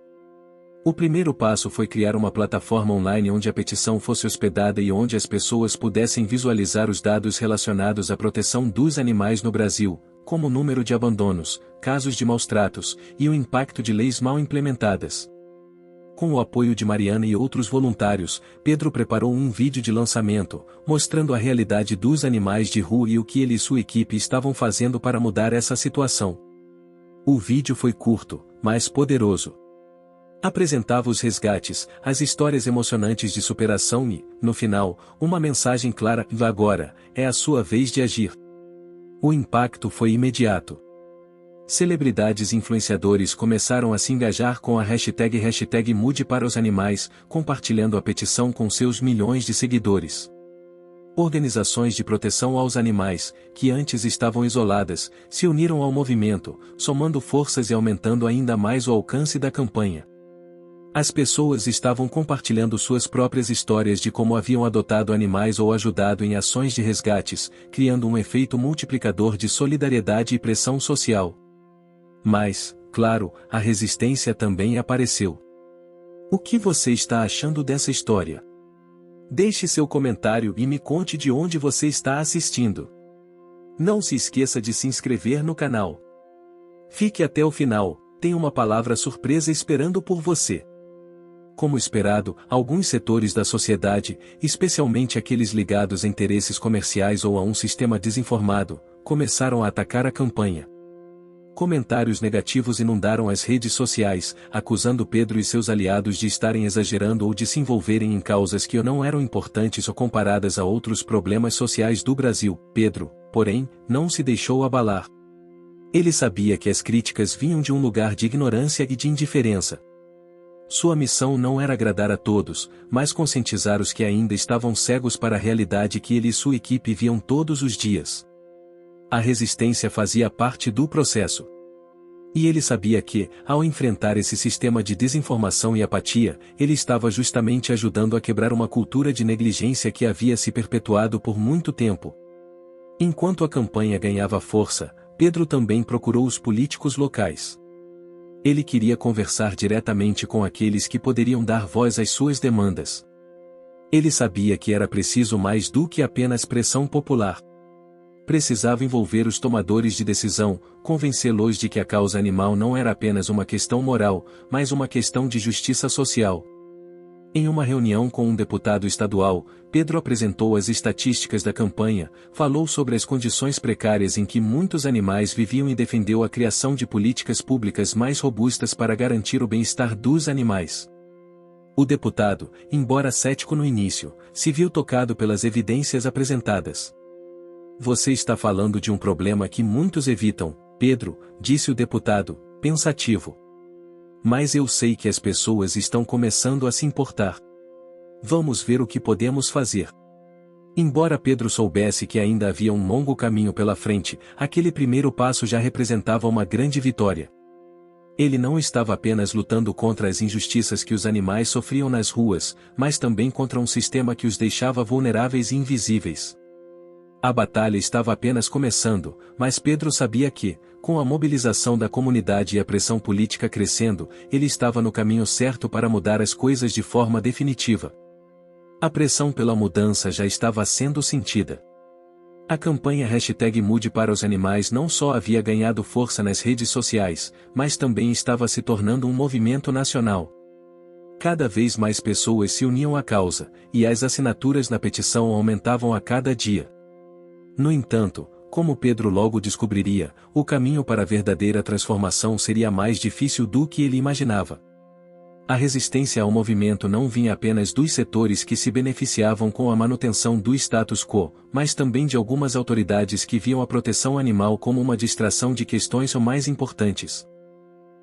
O primeiro passo foi criar uma plataforma online onde a petição fosse hospedada e onde as pessoas pudessem visualizar os dados relacionados à proteção dos animais no Brasil, como o número de abandonos, casos de maus-tratos, e o impacto de leis mal implementadas. Com o apoio de Mariana e outros voluntários, Pedro preparou um vídeo de lançamento, mostrando a realidade dos animais de rua e o que ele e sua equipe estavam fazendo para mudar essa situação. O vídeo foi curto, mas poderoso. Apresentava os resgates, as histórias emocionantes de superação e, no final, uma mensagem clara: agora, é a sua vez de agir. O impacto foi imediato. Celebridades e influenciadores começaram a se engajar com a hashtag Mude para os Animais, compartilhando a petição com seus milhões de seguidores. Organizações de proteção aos animais, que antes estavam isoladas, se uniram ao movimento, somando forças e aumentando ainda mais o alcance da campanha. As pessoas estavam compartilhando suas próprias histórias de como haviam adotado animais ou ajudado em ações de resgates, criando um efeito multiplicador de solidariedade e pressão social. Mas, claro, a resistência também apareceu. O que você está achando dessa história? Deixe seu comentário e me conte de onde você está assistindo. Não se esqueça de se inscrever no canal. Fique até o final, tem uma palavra surpresa esperando por você. Como esperado, alguns setores da sociedade, especialmente aqueles ligados a interesses comerciais ou a um sistema desinformado, começaram a atacar a campanha. Comentários negativos inundaram as redes sociais, acusando Pedro e seus aliados de estarem exagerando ou de se envolverem em causas que não eram importantes ou comparadas a outros problemas sociais do Brasil. Pedro, porém, não se deixou abalar. Ele sabia que as críticas vinham de um lugar de ignorância e de indiferença. Sua missão não era agradar a todos, mas conscientizar os que ainda estavam cegos para a realidade que ele e sua equipe viam todos os dias. A resistência fazia parte do processo. E ele sabia que, ao enfrentar esse sistema de desinformação e apatia, ele estava justamente ajudando a quebrar uma cultura de negligência que havia se perpetuado por muito tempo. Enquanto a campanha ganhava força, Pedro também procurou os políticos locais. Ele queria conversar diretamente com aqueles que poderiam dar voz às suas demandas. Ele sabia que era preciso mais do que apenas pressão popular. Precisava envolver os tomadores de decisão, convencê-los de que a causa animal não era apenas uma questão moral, mas uma questão de justiça social. Em uma reunião com um deputado estadual, Pedro apresentou as estatísticas da campanha, falou sobre as condições precárias em que muitos animais viviam e defendeu a criação de políticas públicas mais robustas para garantir o bem-estar dos animais. O deputado, embora cético no início, se viu tocado pelas evidências apresentadas. Você está falando de um problema que muitos evitam, Pedro, disse o deputado, pensativo. Mas eu sei que as pessoas estão começando a se importar. Vamos ver o que podemos fazer. Embora Pedro soubesse que ainda havia um longo caminho pela frente, aquele primeiro passo já representava uma grande vitória. Ele não estava apenas lutando contra as injustiças que os animais sofriam nas ruas, mas também contra um sistema que os deixava vulneráveis e invisíveis. A batalha estava apenas começando, mas Pedro sabia que, com a mobilização da comunidade e a pressão política crescendo, ele estava no caminho certo para mudar as coisas de forma definitiva. A pressão pela mudança já estava sendo sentida. A campanha #Mude para os Animais não só havia ganhado força nas redes sociais, mas também estava se tornando um movimento nacional. Cada vez mais pessoas se uniam à causa, e as assinaturas na petição aumentavam a cada dia. No entanto, como Pedro logo descobriria, o caminho para a verdadeira transformação seria mais difícil do que ele imaginava. A resistência ao movimento não vinha apenas dos setores que se beneficiavam com a manutenção do status quo, mas também de algumas autoridades que viam a proteção animal como uma distração de questões mais importantes.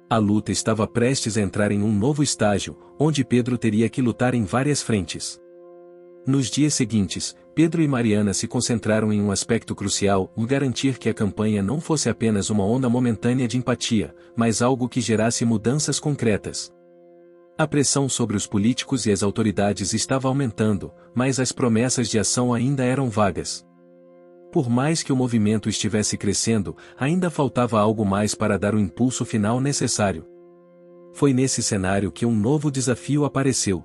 A luta estava prestes a entrar em um novo estágio, onde Pedro teria que lutar em várias frentes. Nos dias seguintes, Pedro e Mariana se concentraram em um aspecto crucial, o garantir que a campanha não fosse apenas uma onda momentânea de empatia, mas algo que gerasse mudanças concretas. A pressão sobre os políticos e as autoridades estava aumentando, mas as promessas de ação ainda eram vagas. Por mais que o movimento estivesse crescendo, ainda faltava algo mais para dar o impulso final necessário. Foi nesse cenário que um novo desafio apareceu.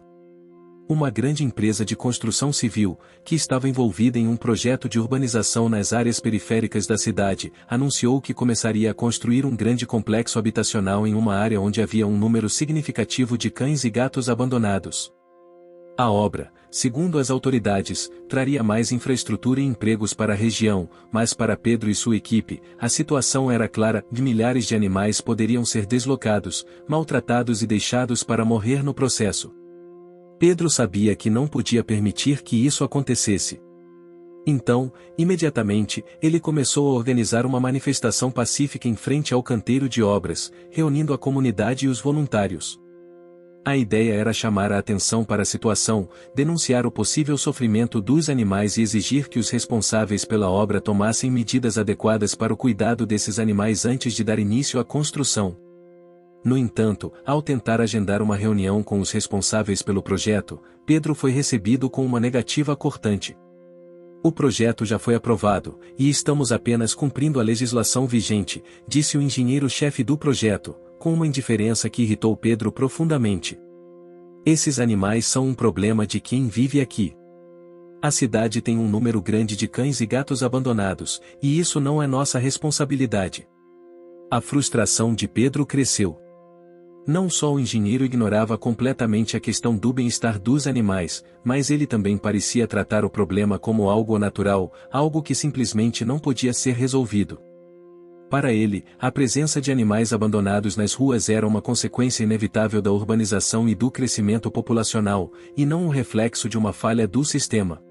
Uma grande empresa de construção civil, que estava envolvida em um projeto de urbanização nas áreas periféricas da cidade, anunciou que começaria a construir um grande complexo habitacional em uma área onde havia um número significativo de cães e gatos abandonados. A obra, segundo as autoridades, traria mais infraestrutura e empregos para a região, mas para Pedro e sua equipe, a situação era clara: milhares de animais poderiam ser deslocados, maltratados e deixados para morrer no processo. Pedro sabia que não podia permitir que isso acontecesse. Então, imediatamente, ele começou a organizar uma manifestação pacífica em frente ao canteiro de obras, reunindo a comunidade e os voluntários. A ideia era chamar a atenção para a situação, denunciar o possível sofrimento dos animais e exigir que os responsáveis pela obra tomassem medidas adequadas para o cuidado desses animais antes de dar início à construção. No entanto, ao tentar agendar uma reunião com os responsáveis pelo projeto, Pedro foi recebido com uma negativa cortante. O projeto já foi aprovado, e estamos apenas cumprindo a legislação vigente, disse o engenheiro-chefe do projeto, com uma indiferença que irritou Pedro profundamente. Esses animais são um problema de quem vive aqui. A cidade tem um número grande de cães e gatos abandonados, e isso não é nossa responsabilidade. A frustração de Pedro cresceu. Não só o engenheiro ignorava completamente a questão do bem-estar dos animais, mas ele também parecia tratar o problema como algo natural, algo que simplesmente não podia ser resolvido. Para ele, a presença de animais abandonados nas ruas era uma consequência inevitável da urbanização e do crescimento populacional, e não um reflexo de uma falha do sistema.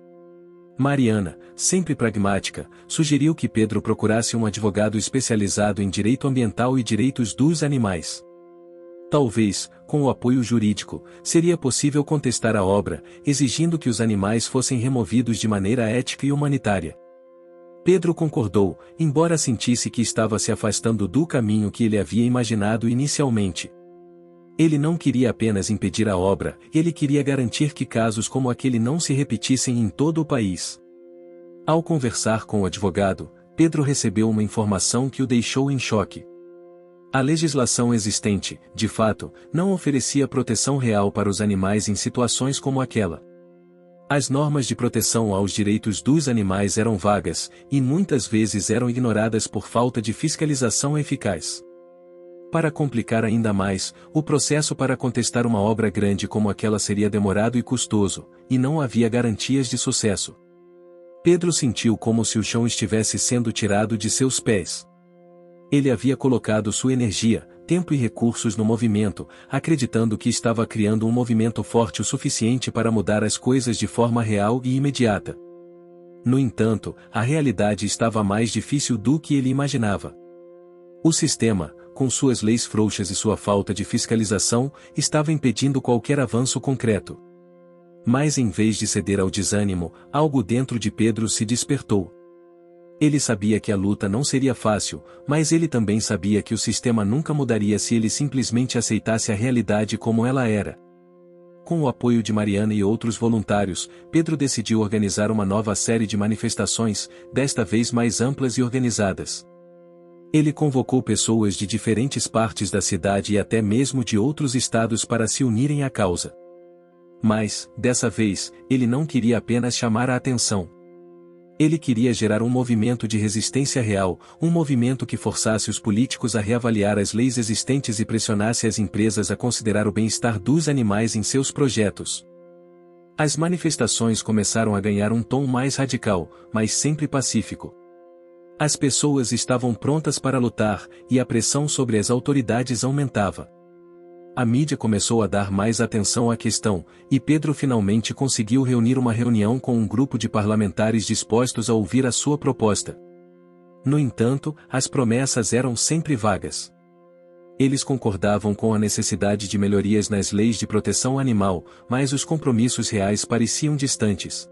Mariana, sempre pragmática, sugeriu que Pedro procurasse um advogado especializado em direito ambiental e direitos dos animais. Talvez, com o apoio jurídico, seria possível contestar a obra, exigindo que os animais fossem removidos de maneira ética e humanitária. Pedro concordou, embora sentisse que estava se afastando do caminho que ele havia imaginado inicialmente. Ele não queria apenas impedir a obra, ele queria garantir que casos como aquele não se repetissem em todo o país. Ao conversar com o advogado, Pedro recebeu uma informação que o deixou em choque. A legislação existente, de fato, não oferecia proteção real para os animais em situações como aquela. As normas de proteção aos direitos dos animais eram vagas, e muitas vezes eram ignoradas por falta de fiscalização eficaz. Para complicar ainda mais, o processo para contestar uma obra grande como aquela seria demorado e custoso, e não havia garantias de sucesso. Pedro sentiu como se o chão estivesse sendo tirado de seus pés. Ele havia colocado sua energia, tempo e recursos no movimento, acreditando que estava criando um movimento forte o suficiente para mudar as coisas de forma real e imediata. No entanto, a realidade estava mais difícil do que ele imaginava. O sistema, com suas leis frouxas e sua falta de fiscalização, estava impedindo qualquer avanço concreto. Mas em vez de ceder ao desânimo, algo dentro de Pedro se despertou. Ele sabia que a luta não seria fácil, mas ele também sabia que o sistema nunca mudaria se ele simplesmente aceitasse a realidade como ela era. Com o apoio de Mariana e outros voluntários, Pedro decidiu organizar uma nova série de manifestações, desta vez mais amplas e organizadas. Ele convocou pessoas de diferentes partes da cidade e até mesmo de outros estados para se unirem à causa. Mas, dessa vez, ele não queria apenas chamar a atenção. Ele queria gerar um movimento de resistência real, um movimento que forçasse os políticos a reavaliar as leis existentes e pressionasse as empresas a considerar o bem-estar dos animais em seus projetos. As manifestações começaram a ganhar um tom mais radical, mas sempre pacífico. As pessoas estavam prontas para lutar, e a pressão sobre as autoridades aumentava. A mídia começou a dar mais atenção à questão, e Pedro finalmente conseguiu reunir uma reunião com um grupo de parlamentares dispostos a ouvir a sua proposta. No entanto, as promessas eram sempre vagas. Eles concordavam com a necessidade de melhorias nas leis de proteção animal, mas os compromissos reais pareciam distantes.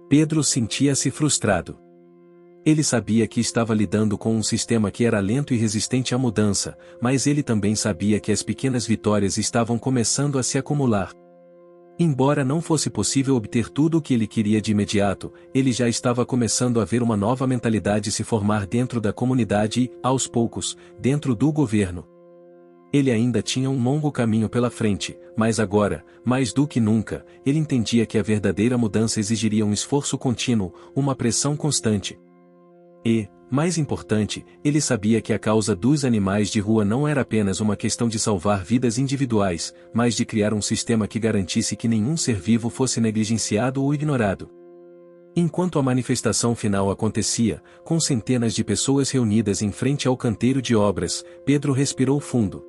Pedro sentia-se frustrado. Ele sabia que estava lidando com um sistema que era lento e resistente à mudança, mas ele também sabia que as pequenas vitórias estavam começando a se acumular. Embora não fosse possível obter tudo o que ele queria de imediato, ele já estava começando a ver uma nova mentalidade se formar dentro da comunidade e, aos poucos, dentro do governo. Ele ainda tinha um longo caminho pela frente, mas agora, mais do que nunca, ele entendia que a verdadeira mudança exigiria um esforço contínuo, uma pressão constante. E, mais importante, ele sabia que a causa dos animais de rua não era apenas uma questão de salvar vidas individuais, mas de criar um sistema que garantisse que nenhum ser vivo fosse negligenciado ou ignorado. Enquanto a manifestação final acontecia, com centenas de pessoas reunidas em frente ao canteiro de obras, Pedro respirou fundo.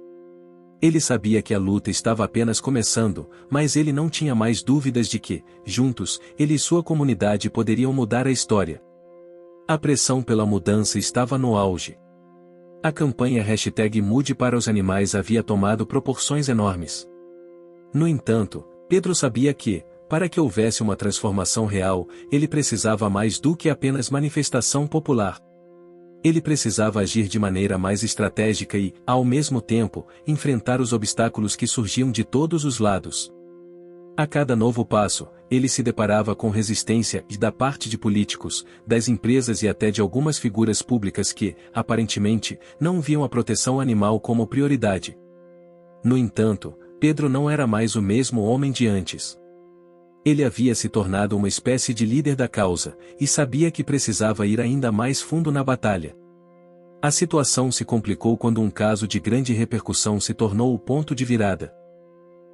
Ele sabia que a luta estava apenas começando, mas ele não tinha mais dúvidas de que, juntos, ele e sua comunidade poderiam mudar a história. A pressão pela mudança estava no auge. A campanha #Mude para os Animais havia tomado proporções enormes. No entanto, Pedro sabia que, para que houvesse uma transformação real, ele precisava mais do que apenas manifestação popular. Ele precisava agir de maneira mais estratégica e, ao mesmo tempo, enfrentar os obstáculos que surgiam de todos os lados. A cada novo passo, ele se deparava com resistência da parte de políticos, das empresas e até de algumas figuras públicas que, aparentemente, não viam a proteção animal como prioridade. No entanto, Pedro não era mais o mesmo homem de antes. Ele havia se tornado uma espécie de líder da causa, e sabia que precisava ir ainda mais fundo na batalha. A situação se complicou quando um caso de grande repercussão se tornou o ponto de virada.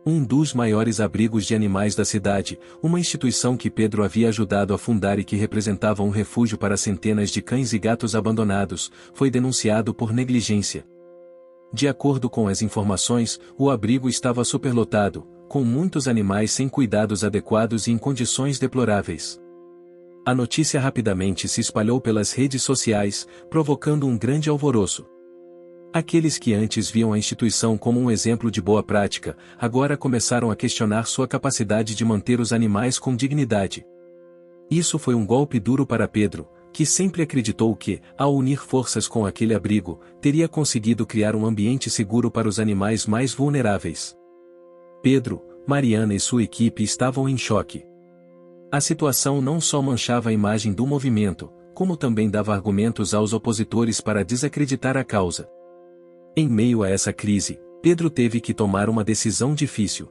Um dos maiores abrigos de animais da cidade, uma instituição que Pedro havia ajudado a fundar e que representava um refúgio para centenas de cães e gatos abandonados, foi denunciado por negligência. De acordo com as informações, o abrigo estava superlotado, com muitos animais sem cuidados adequados e em condições deploráveis. A notícia rapidamente se espalhou pelas redes sociais, provocando um grande alvoroço. Aqueles que antes viam a instituição como um exemplo de boa prática, agora começaram a questionar sua capacidade de manter os animais com dignidade. Isso foi um golpe duro para Pedro, que sempre acreditou que, ao unir forças com aquele abrigo, teria conseguido criar um ambiente seguro para os animais mais vulneráveis. Pedro, Mariana e sua equipe estavam em choque. A situação não só manchava a imagem do movimento, como também dava argumentos aos opositores para desacreditar a causa. Em meio a essa crise, Pedro teve que tomar uma decisão difícil.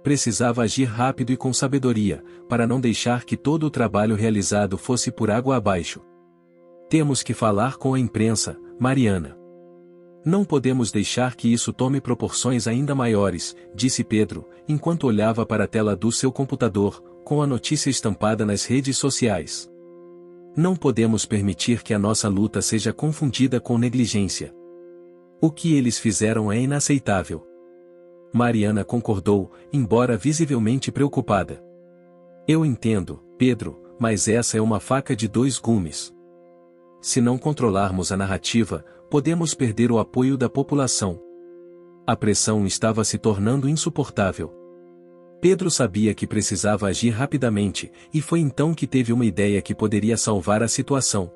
Precisava agir rápido e com sabedoria, para não deixar que todo o trabalho realizado fosse por água abaixo. Temos que falar com a imprensa, Mariana. Não podemos deixar que isso tome proporções ainda maiores, disse Pedro, enquanto olhava para a tela do seu computador, com a notícia estampada nas redes sociais. Não podemos permitir que a nossa luta seja confundida com negligência. O que eles fizeram é inaceitável. Mariana concordou, embora visivelmente preocupada. Eu entendo, Pedro, mas essa é uma faca de dois gumes. Se não controlarmos a narrativa, podemos perder o apoio da população. A pressão estava se tornando insuportável. Pedro sabia que precisava agir rapidamente, e foi então que teve uma ideia que poderia salvar a situação.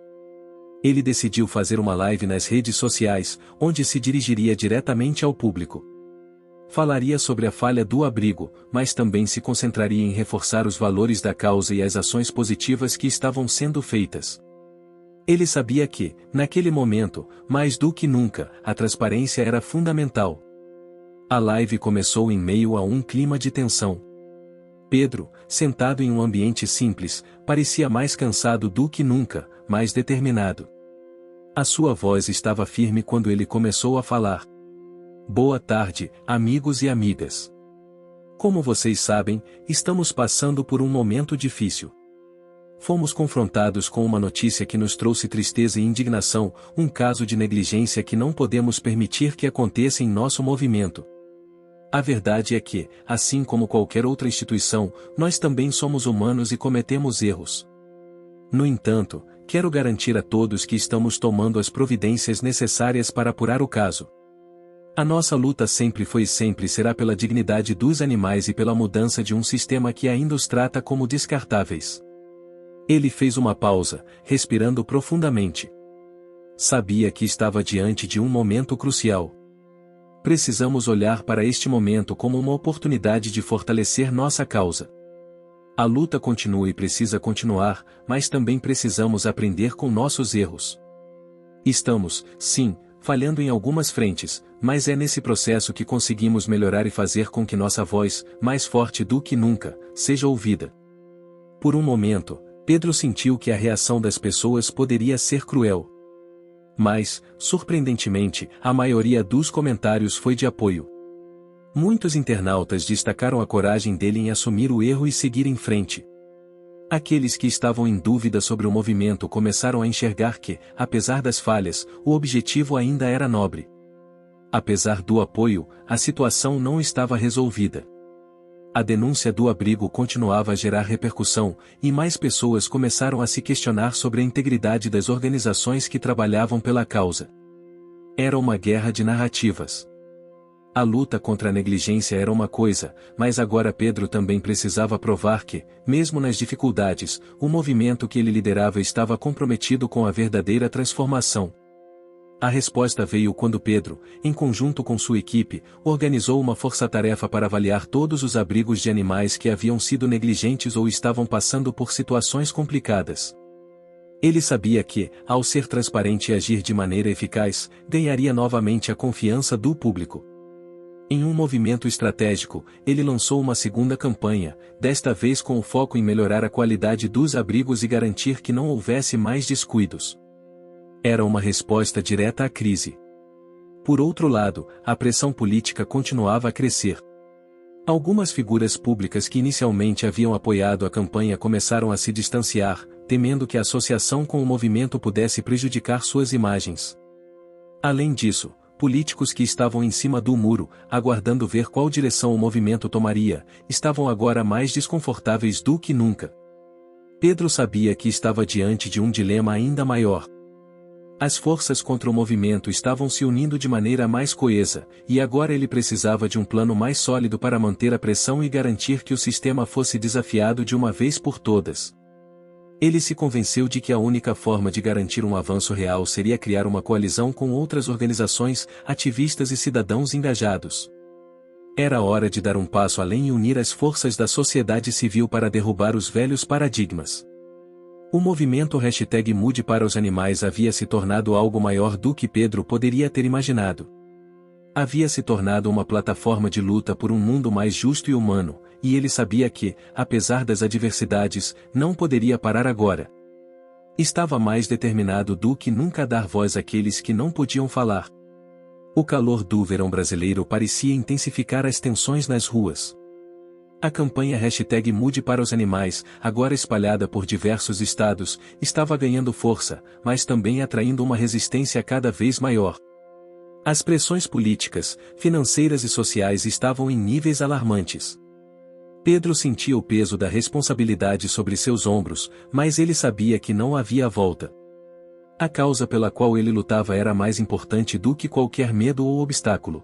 Ele decidiu fazer uma live nas redes sociais, onde se dirigiria diretamente ao público. Falaria sobre a falha do abrigo, mas também se concentraria em reforçar os valores da causa e as ações positivas que estavam sendo feitas. Ele sabia que, naquele momento, mais do que nunca, a transparência era fundamental. A live começou em meio a um clima de tensão. Pedro, sentado em um ambiente simples, parecia mais cansado do que nunca, mais determinado. A sua voz estava firme quando ele começou a falar. Boa tarde, amigos e amigas. Como vocês sabem, estamos passando por um momento difícil. Fomos confrontados com uma notícia que nos trouxe tristeza e indignação, um caso de negligência que não podemos permitir que aconteça em nosso movimento. A verdade é que, assim como qualquer outra instituição, nós também somos humanos e cometemos erros. No entanto, quero garantir a todos que estamos tomando as providências necessárias para apurar o caso. A nossa luta sempre foi e sempre será pela dignidade dos animais e pela mudança de um sistema que ainda os trata como descartáveis. Ele fez uma pausa, respirando profundamente. Sabia que estava diante de um momento crucial. Precisamos olhar para este momento como uma oportunidade de fortalecer nossa causa. A luta continua e precisa continuar, mas também precisamos aprender com nossos erros. Estamos, sim, falhando em algumas frentes, mas é nesse processo que conseguimos melhorar e fazer com que nossa voz, mais forte do que nunca, seja ouvida. Por um momento, Pedro sentiu que a reação das pessoas poderia ser cruel. Mas, surpreendentemente, a maioria dos comentários foi de apoio. Muitos internautas destacaram a coragem dele em assumir o erro e seguir em frente. Aqueles que estavam em dúvida sobre o movimento começaram a enxergar que, apesar das falhas, o objetivo ainda era nobre. Apesar do apoio, a situação não estava resolvida. A denúncia do abrigo continuava a gerar repercussão, e mais pessoas começaram a se questionar sobre a integridade das organizações que trabalhavam pela causa. Era uma guerra de narrativas. A luta contra a negligência era uma coisa, mas agora Pedro também precisava provar que, mesmo nas dificuldades, o movimento que ele liderava estava comprometido com a verdadeira transformação. A resposta veio quando Pedro, em conjunto com sua equipe, organizou uma força-tarefa para avaliar todos os abrigos de animais que haviam sido negligentes ou estavam passando por situações complicadas. Ele sabia que, ao ser transparente e agir de maneira eficaz, ganharia novamente a confiança do público. Em um movimento estratégico, ele lançou uma segunda campanha, desta vez com o foco em melhorar a qualidade dos abrigos e garantir que não houvesse mais descuidos. Era uma resposta direta à crise. Por outro lado, a pressão política continuava a crescer. Algumas figuras públicas que inicialmente haviam apoiado a campanha começaram a se distanciar, temendo que a associação com o movimento pudesse prejudicar suas imagens. Além disso, políticos que estavam em cima do muro, aguardando ver qual direção o movimento tomaria, estavam agora mais desconfortáveis do que nunca. Pedro sabia que estava diante de um dilema ainda maior. As forças contra o movimento estavam se unindo de maneira mais coesa, e agora ele precisava de um plano mais sólido para manter a pressão e garantir que o sistema fosse desafiado de uma vez por todas. Ele se convenceu de que a única forma de garantir um avanço real seria criar uma coalizão com outras organizações, ativistas e cidadãos engajados. Era hora de dar um passo além e unir as forças da sociedade civil para derrubar os velhos paradigmas. O movimento #Mude para os Animais havia se tornado algo maior do que Pedro poderia ter imaginado. Havia se tornado uma plataforma de luta por um mundo mais justo e humano, e ele sabia que, apesar das adversidades, não poderia parar agora. Estava mais determinado do que nunca a dar voz àqueles que não podiam falar. O calor do verão brasileiro parecia intensificar as tensões nas ruas. A campanha #Mude para os Animais, agora espalhada por diversos estados, estava ganhando força, mas também atraindo uma resistência cada vez maior. As pressões políticas, financeiras e sociais estavam em níveis alarmantes. Pedro sentia o peso da responsabilidade sobre seus ombros, mas ele sabia que não havia volta. A causa pela qual ele lutava era mais importante do que qualquer medo ou obstáculo.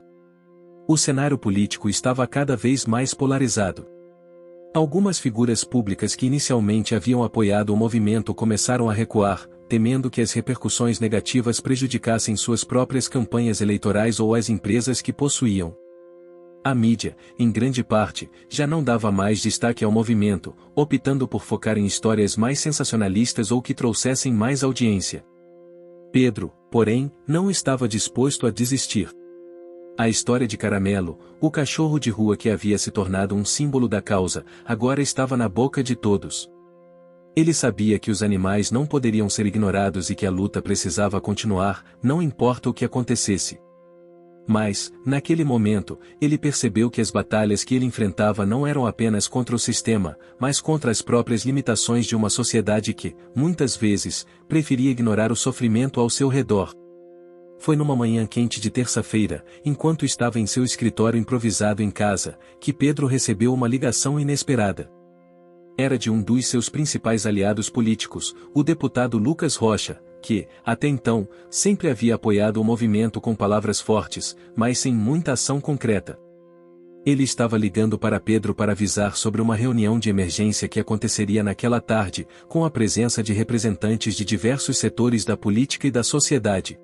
O cenário político estava cada vez mais polarizado. Algumas figuras públicas que inicialmente haviam apoiado o movimento começaram a recuar, temendo que as repercussões negativas prejudicassem suas próprias campanhas eleitorais ou as empresas que possuíam. A mídia, em grande parte, já não dava mais destaque ao movimento, optando por focar em histórias mais sensacionalistas ou que trouxessem mais audiência. Pedro, porém, não estava disposto a desistir. A história de Caramelo, o cachorro de rua que havia se tornado um símbolo da causa, agora estava na boca de todos. Ele sabia que os animais não poderiam ser ignorados e que a luta precisava continuar, não importa o que acontecesse. Mas, naquele momento, ele percebeu que as batalhas que ele enfrentava não eram apenas contra o sistema, mas contra as próprias limitações de uma sociedade que, muitas vezes, preferia ignorar o sofrimento ao seu redor. Foi numa manhã quente de terça-feira, enquanto estava em seu escritório improvisado em casa, que Pedro recebeu uma ligação inesperada. Era de um dos seus principais aliados políticos, o deputado Lucas Rocha, que, até então, sempre havia apoiado o movimento com palavras fortes, mas sem muita ação concreta. Ele estava ligando para Pedro para avisar sobre uma reunião de emergência que aconteceria naquela tarde, com a presença de representantes de diversos setores da política e da sociedade.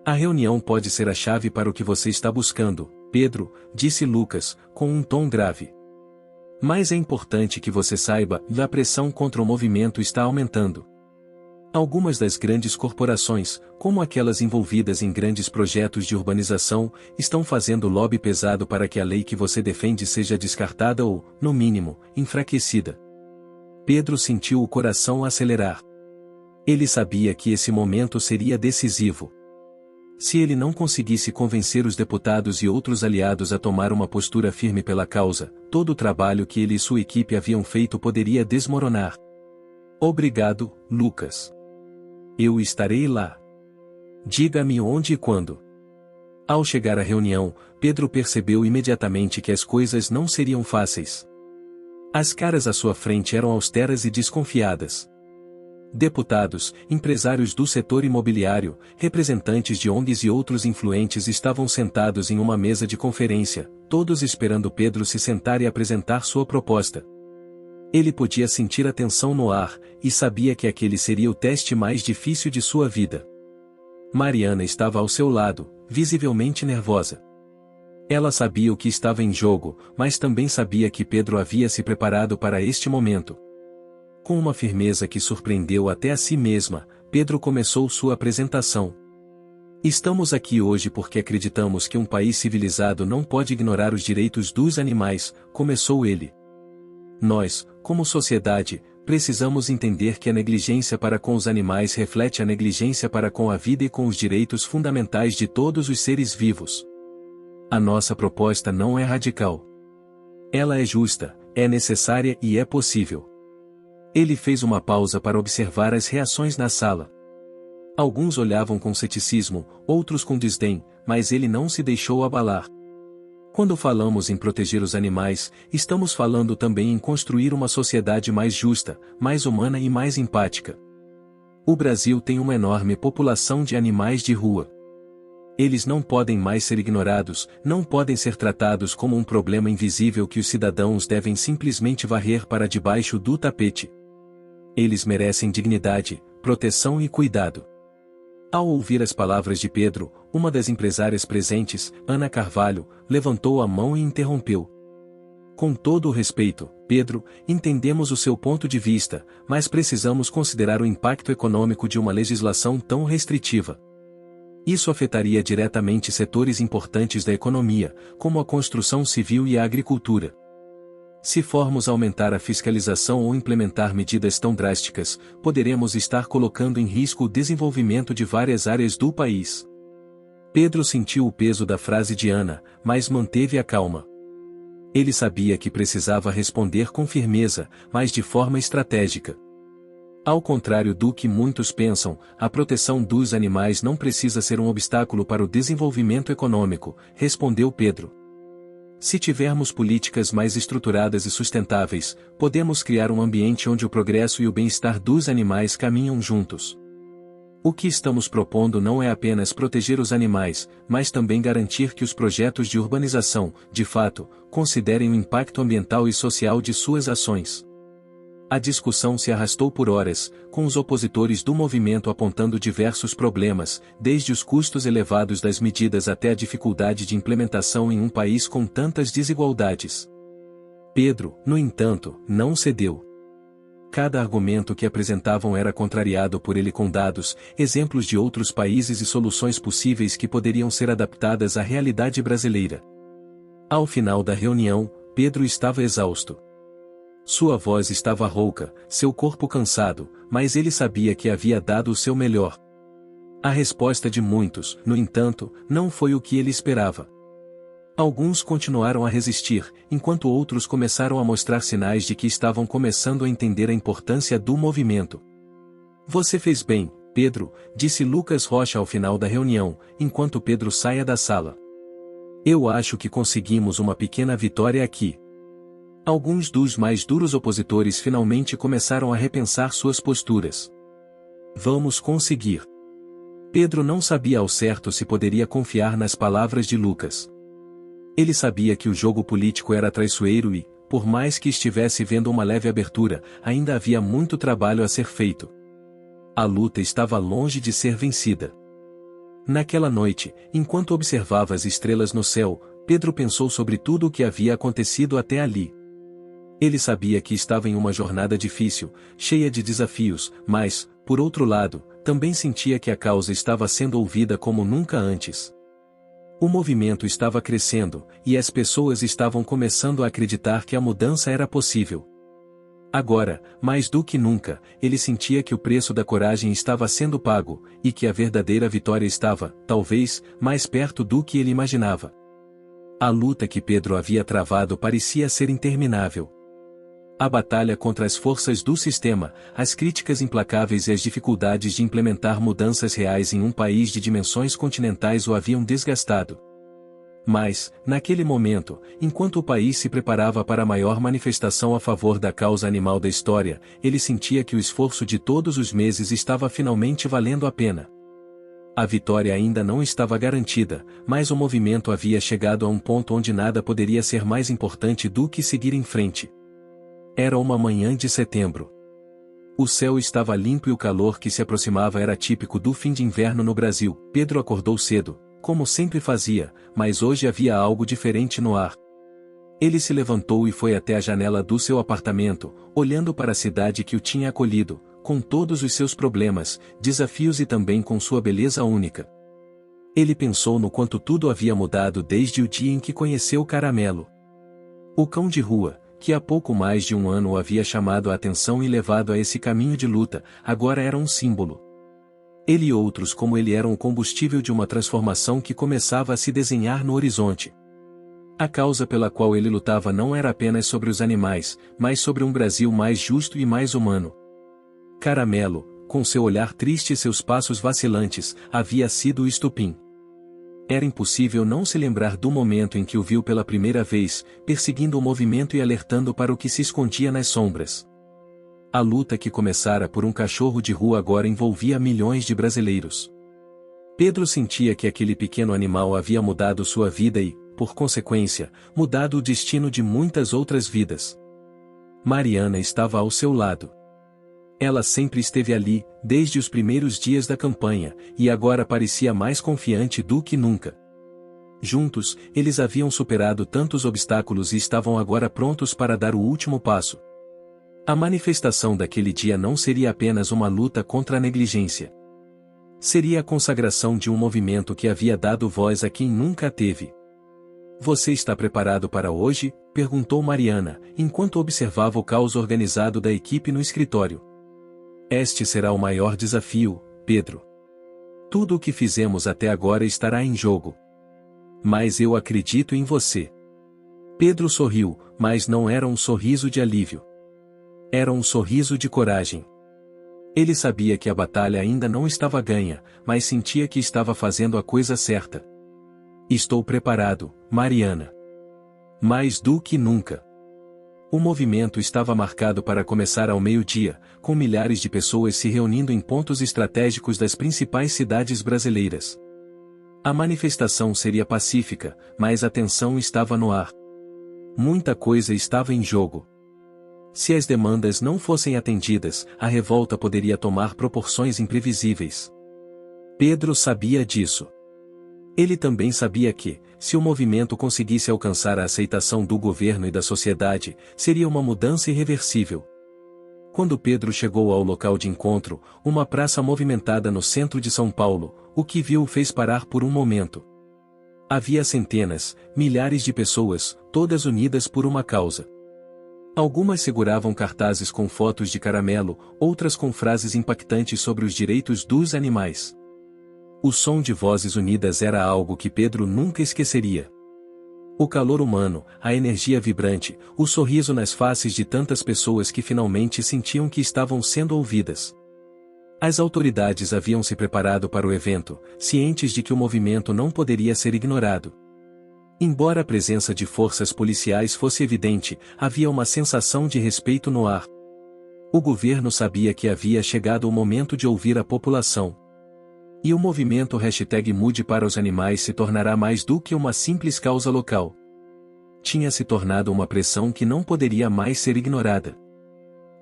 A reunião pode ser a chave para o que você está buscando, Pedro, disse Lucas, com um tom grave. Mas é importante que você saiba que a pressão contra o movimento está aumentando. Algumas das grandes corporações, como aquelas envolvidas em grandes projetos de urbanização, estão fazendo lobby pesado para que a lei que você defende seja descartada ou, no mínimo, enfraquecida. Pedro sentiu o coração acelerar. Ele sabia que esse momento seria decisivo. Se ele não conseguisse convencer os deputados e outros aliados a tomar uma postura firme pela causa, todo o trabalho que ele e sua equipe haviam feito poderia desmoronar. Obrigado, Lucas. Eu estarei lá. Diga-me onde e quando. Ao chegar à reunião, Pedro percebeu imediatamente que as coisas não seriam fáceis. As caras à sua frente eram austeras e desconfiadas. Deputados, empresários do setor imobiliário, representantes de ONGs e outros influentes estavam sentados em uma mesa de conferência, todos esperando Pedro se sentar e apresentar sua proposta. Ele podia sentir a tensão no ar, e sabia que aquele seria o teste mais difícil de sua vida. Mariana estava ao seu lado, visivelmente nervosa. Ela sabia o que estava em jogo, mas também sabia que Pedro havia se preparado para este momento. Com uma firmeza que surpreendeu até a si mesma, Pedro começou sua apresentação. Estamos aqui hoje porque acreditamos que um país civilizado não pode ignorar os direitos dos animais, começou ele. Nós, como sociedade, precisamos entender que a negligência para com os animais reflete a negligência para com a vida e com os direitos fundamentais de todos os seres vivos. A nossa proposta não é radical. Ela é justa, é necessária e é possível. Ele fez uma pausa para observar as reações na sala. Alguns olhavam com ceticismo, outros com desdém, mas ele não se deixou abalar. Quando falamos em proteger os animais, estamos falando também em construir uma sociedade mais justa, mais humana e mais empática. O Brasil tem uma enorme população de animais de rua. Eles não podem mais ser ignorados, não podem ser tratados como um problema invisível que os cidadãos devem simplesmente varrer para debaixo do tapete. Eles merecem dignidade, proteção e cuidado. Ao ouvir as palavras de Pedro, uma das empresárias presentes, Ana Carvalho, levantou a mão e interrompeu. Com todo o respeito, Pedro, entendemos o seu ponto de vista, mas precisamos considerar o impacto econômico de uma legislação tão restritiva. Isso afetaria diretamente setores importantes da economia, como a construção civil e a agricultura. Se formos aumentar a fiscalização ou implementar medidas tão drásticas, poderemos estar colocando em risco o desenvolvimento de várias áreas do país. Pedro sentiu o peso da frase de Ana, mas manteve a calma. Ele sabia que precisava responder com firmeza, mas de forma estratégica. Ao contrário do que muitos pensam, a proteção dos animais não precisa ser um obstáculo para o desenvolvimento econômico, respondeu Pedro. Se tivermos políticas mais estruturadas e sustentáveis, podemos criar um ambiente onde o progresso e o bem-estar dos animais caminham juntos. O que estamos propondo não é apenas proteger os animais, mas também garantir que os projetos de urbanização, de fato, considerem o impacto ambiental e social de suas ações. A discussão se arrastou por horas, com os opositores do movimento apontando diversos problemas, desde os custos elevados das medidas até a dificuldade de implementação em um país com tantas desigualdades. Pedro, no entanto, não cedeu. Cada argumento que apresentavam era contrariado por ele com dados, exemplos de outros países e soluções possíveis que poderiam ser adaptadas à realidade brasileira. Ao final da reunião, Pedro estava exausto. Sua voz estava rouca, seu corpo cansado, mas ele sabia que havia dado o seu melhor. A resposta de muitos, no entanto, não foi o que ele esperava. Alguns continuaram a resistir, enquanto outros começaram a mostrar sinais de que estavam começando a entender a importância do movimento. Você fez bem, Pedro, disse Lucas Rocha ao final da reunião, enquanto Pedro saía da sala. Eu acho que conseguimos uma pequena vitória aqui. Alguns dos mais duros opositores finalmente começaram a repensar suas posturas. Vamos conseguir. Pedro não sabia ao certo se poderia confiar nas palavras de Lucas. Ele sabia que o jogo político era traiçoeiro e, por mais que estivesse vendo uma leve abertura, ainda havia muito trabalho a ser feito. A luta estava longe de ser vencida. Naquela noite, enquanto observava as estrelas no céu, Pedro pensou sobre tudo o que havia acontecido até ali. Ele sabia que estava em uma jornada difícil, cheia de desafios, mas, por outro lado, também sentia que a causa estava sendo ouvida como nunca antes. O movimento estava crescendo, e as pessoas estavam começando a acreditar que a mudança era possível. Agora, mais do que nunca, ele sentia que o preço da coragem estava sendo pago, e que a verdadeira vitória estava, talvez, mais perto do que ele imaginava. A luta que Pedro havia travado parecia ser interminável. A batalha contra as forças do sistema, as críticas implacáveis e as dificuldades de implementar mudanças reais em um país de dimensões continentais o haviam desgastado. Mas, naquele momento, enquanto o país se preparava para a maior manifestação a favor da causa animal da história, ele sentia que o esforço de todos os meses estava finalmente valendo a pena. A vitória ainda não estava garantida, mas o movimento havia chegado a um ponto onde nada poderia ser mais importante do que seguir em frente. Era uma manhã de setembro. O céu estava limpo e o calor que se aproximava era típico do fim de inverno no Brasil. Pedro acordou cedo, como sempre fazia, mas hoje havia algo diferente no ar. Ele se levantou e foi até a janela do seu apartamento, olhando para a cidade que o tinha acolhido, com todos os seus problemas, desafios e também com sua beleza única. Ele pensou no quanto tudo havia mudado desde o dia em que conheceu Caramelo. O cão de rua, que há pouco mais de um ano o havia chamado a atenção e levado a esse caminho de luta, agora era um símbolo. Ele e outros como ele eram o combustível de uma transformação que começava a se desenhar no horizonte. A causa pela qual ele lutava não era apenas sobre os animais, mas sobre um Brasil mais justo e mais humano. Caramelo, com seu olhar triste e seus passos vacilantes, havia sido o estopim. Era impossível não se lembrar do momento em que o viu pela primeira vez, perseguindo o movimento e alertando para o que se escondia nas sombras. A luta que começara por um cachorro de rua agora envolvia milhões de brasileiros. Pedro sentia que aquele pequeno animal havia mudado sua vida e, por consequência, mudado o destino de muitas outras vidas. Mariana estava ao seu lado. Ela sempre esteve ali, desde os primeiros dias da campanha, e agora parecia mais confiante do que nunca. Juntos, eles haviam superado tantos obstáculos e estavam agora prontos para dar o último passo. A manifestação daquele dia não seria apenas uma luta contra a negligência. Seria a consagração de um movimento que havia dado voz a quem nunca a teve. "Você está preparado para hoje?", perguntou Mariana, enquanto observava o caos organizado da equipe no escritório. "Este será o maior desafio, Pedro. Tudo o que fizemos até agora estará em jogo. Mas eu acredito em você." Pedro sorriu, mas não era um sorriso de alívio. Era um sorriso de coragem. Ele sabia que a batalha ainda não estava ganha, mas sentia que estava fazendo a coisa certa. "Estou preparado, Mariana. Mais do que nunca." O movimento estava marcado para começar ao meio-dia, com milhares de pessoas se reunindo em pontos estratégicos das principais cidades brasileiras. A manifestação seria pacífica, mas a tensão estava no ar. Muita coisa estava em jogo. Se as demandas não fossem atendidas, a revolta poderia tomar proporções imprevisíveis. Pedro sabia disso. Ele também sabia que, se o movimento conseguisse alcançar a aceitação do governo e da sociedade, seria uma mudança irreversível. Quando Pedro chegou ao local de encontro, uma praça movimentada no centro de São Paulo, o que viu o fez parar por um momento. Havia centenas, milhares de pessoas, todas unidas por uma causa. Algumas seguravam cartazes com fotos de Caramelo, outras com frases impactantes sobre os direitos dos animais. O som de vozes unidas era algo que Pedro nunca esqueceria. O calor humano, a energia vibrante, o sorriso nas faces de tantas pessoas que finalmente sentiam que estavam sendo ouvidas. As autoridades haviam se preparado para o evento, cientes de que o movimento não poderia ser ignorado. Embora a presença de forças policiais fosse evidente, havia uma sensação de respeito no ar. O governo sabia que havia chegado o momento de ouvir a população. E o movimento #Mude para os Animais se tornará mais do que uma simples causa local. Tinha se tornado uma pressão que não poderia mais ser ignorada.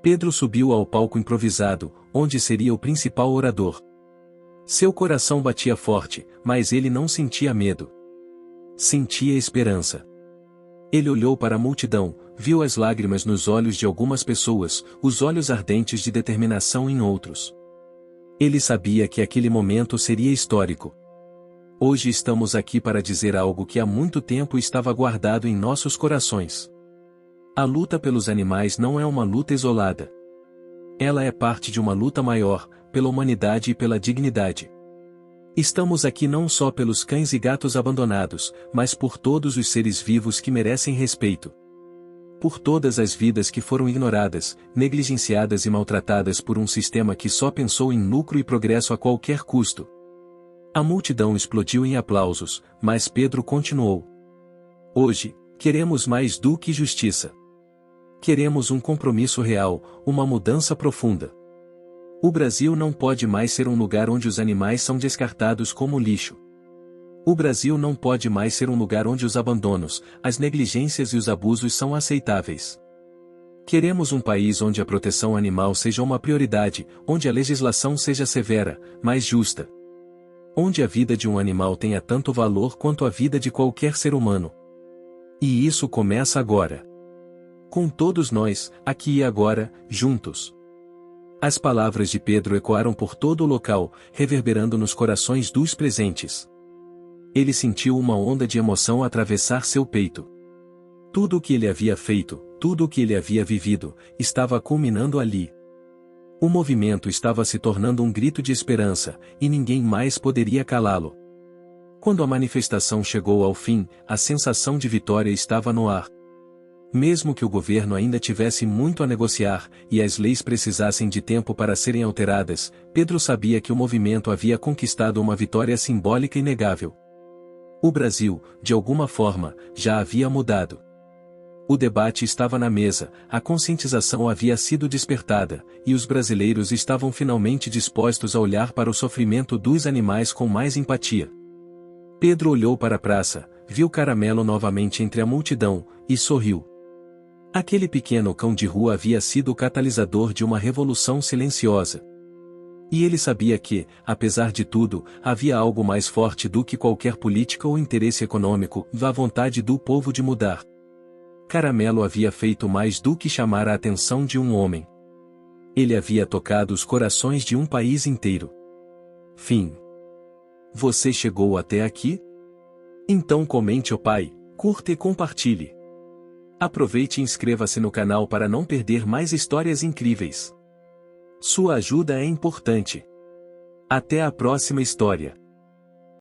Pedro subiu ao palco improvisado, onde seria o principal orador. Seu coração batia forte, mas ele não sentia medo. Sentia esperança. Ele olhou para a multidão, viu as lágrimas nos olhos de algumas pessoas, os olhos ardentes de determinação em outros. Ele sabia que aquele momento seria histórico. Hoje estamos aqui para dizer algo que há muito tempo estava guardado em nossos corações. A luta pelos animais não é uma luta isolada. Ela é parte de uma luta maior, pela humanidade e pela dignidade. Estamos aqui não só pelos cães e gatos abandonados, mas por todos os seres vivos que merecem respeito. Por todas as vidas que foram ignoradas, negligenciadas e maltratadas por um sistema que só pensou em lucro e progresso a qualquer custo. A multidão explodiu em aplausos, mas Pedro continuou. Hoje, queremos mais do que justiça. Queremos um compromisso real, uma mudança profunda. O Brasil não pode mais ser um lugar onde os animais são descartados como lixo. O Brasil não pode mais ser um lugar onde os abandonos, as negligências e os abusos são aceitáveis. Queremos um país onde a proteção animal seja uma prioridade, onde a legislação seja severa, mas justa. Onde a vida de um animal tenha tanto valor quanto a vida de qualquer ser humano. E isso começa agora. Com todos nós, aqui e agora, juntos. As palavras de Pedro ecoaram por todo o local, reverberando nos corações dos presentes. Ele sentiu uma onda de emoção atravessar seu peito. Tudo o que ele havia feito, tudo o que ele havia vivido, estava culminando ali. O movimento estava se tornando um grito de esperança, e ninguém mais poderia calá-lo. Quando a manifestação chegou ao fim, a sensação de vitória estava no ar. Mesmo que o governo ainda tivesse muito a negociar, e as leis precisassem de tempo para serem alteradas, Pedro sabia que o movimento havia conquistado uma vitória simbólica inegável. O Brasil, de alguma forma, já havia mudado. O debate estava na mesa, a conscientização havia sido despertada, e os brasileiros estavam finalmente dispostos a olhar para o sofrimento dos animais com mais empatia. Pedro olhou para a praça, viu Caramelo novamente entre a multidão, e sorriu. Aquele pequeno cão de rua havia sido o catalisador de uma revolução silenciosa. E ele sabia que, apesar de tudo, havia algo mais forte do que qualquer política ou interesse econômico, a vontade do povo de mudar. Caramelo havia feito mais do que chamar a atenção de um homem. Ele havia tocado os corações de um país inteiro. Fim. Você chegou até aqui? Então comente, pai, curta e compartilhe. Aproveite e inscreva-se no canal para não perder mais histórias incríveis. Sua ajuda é importante. Até a próxima história.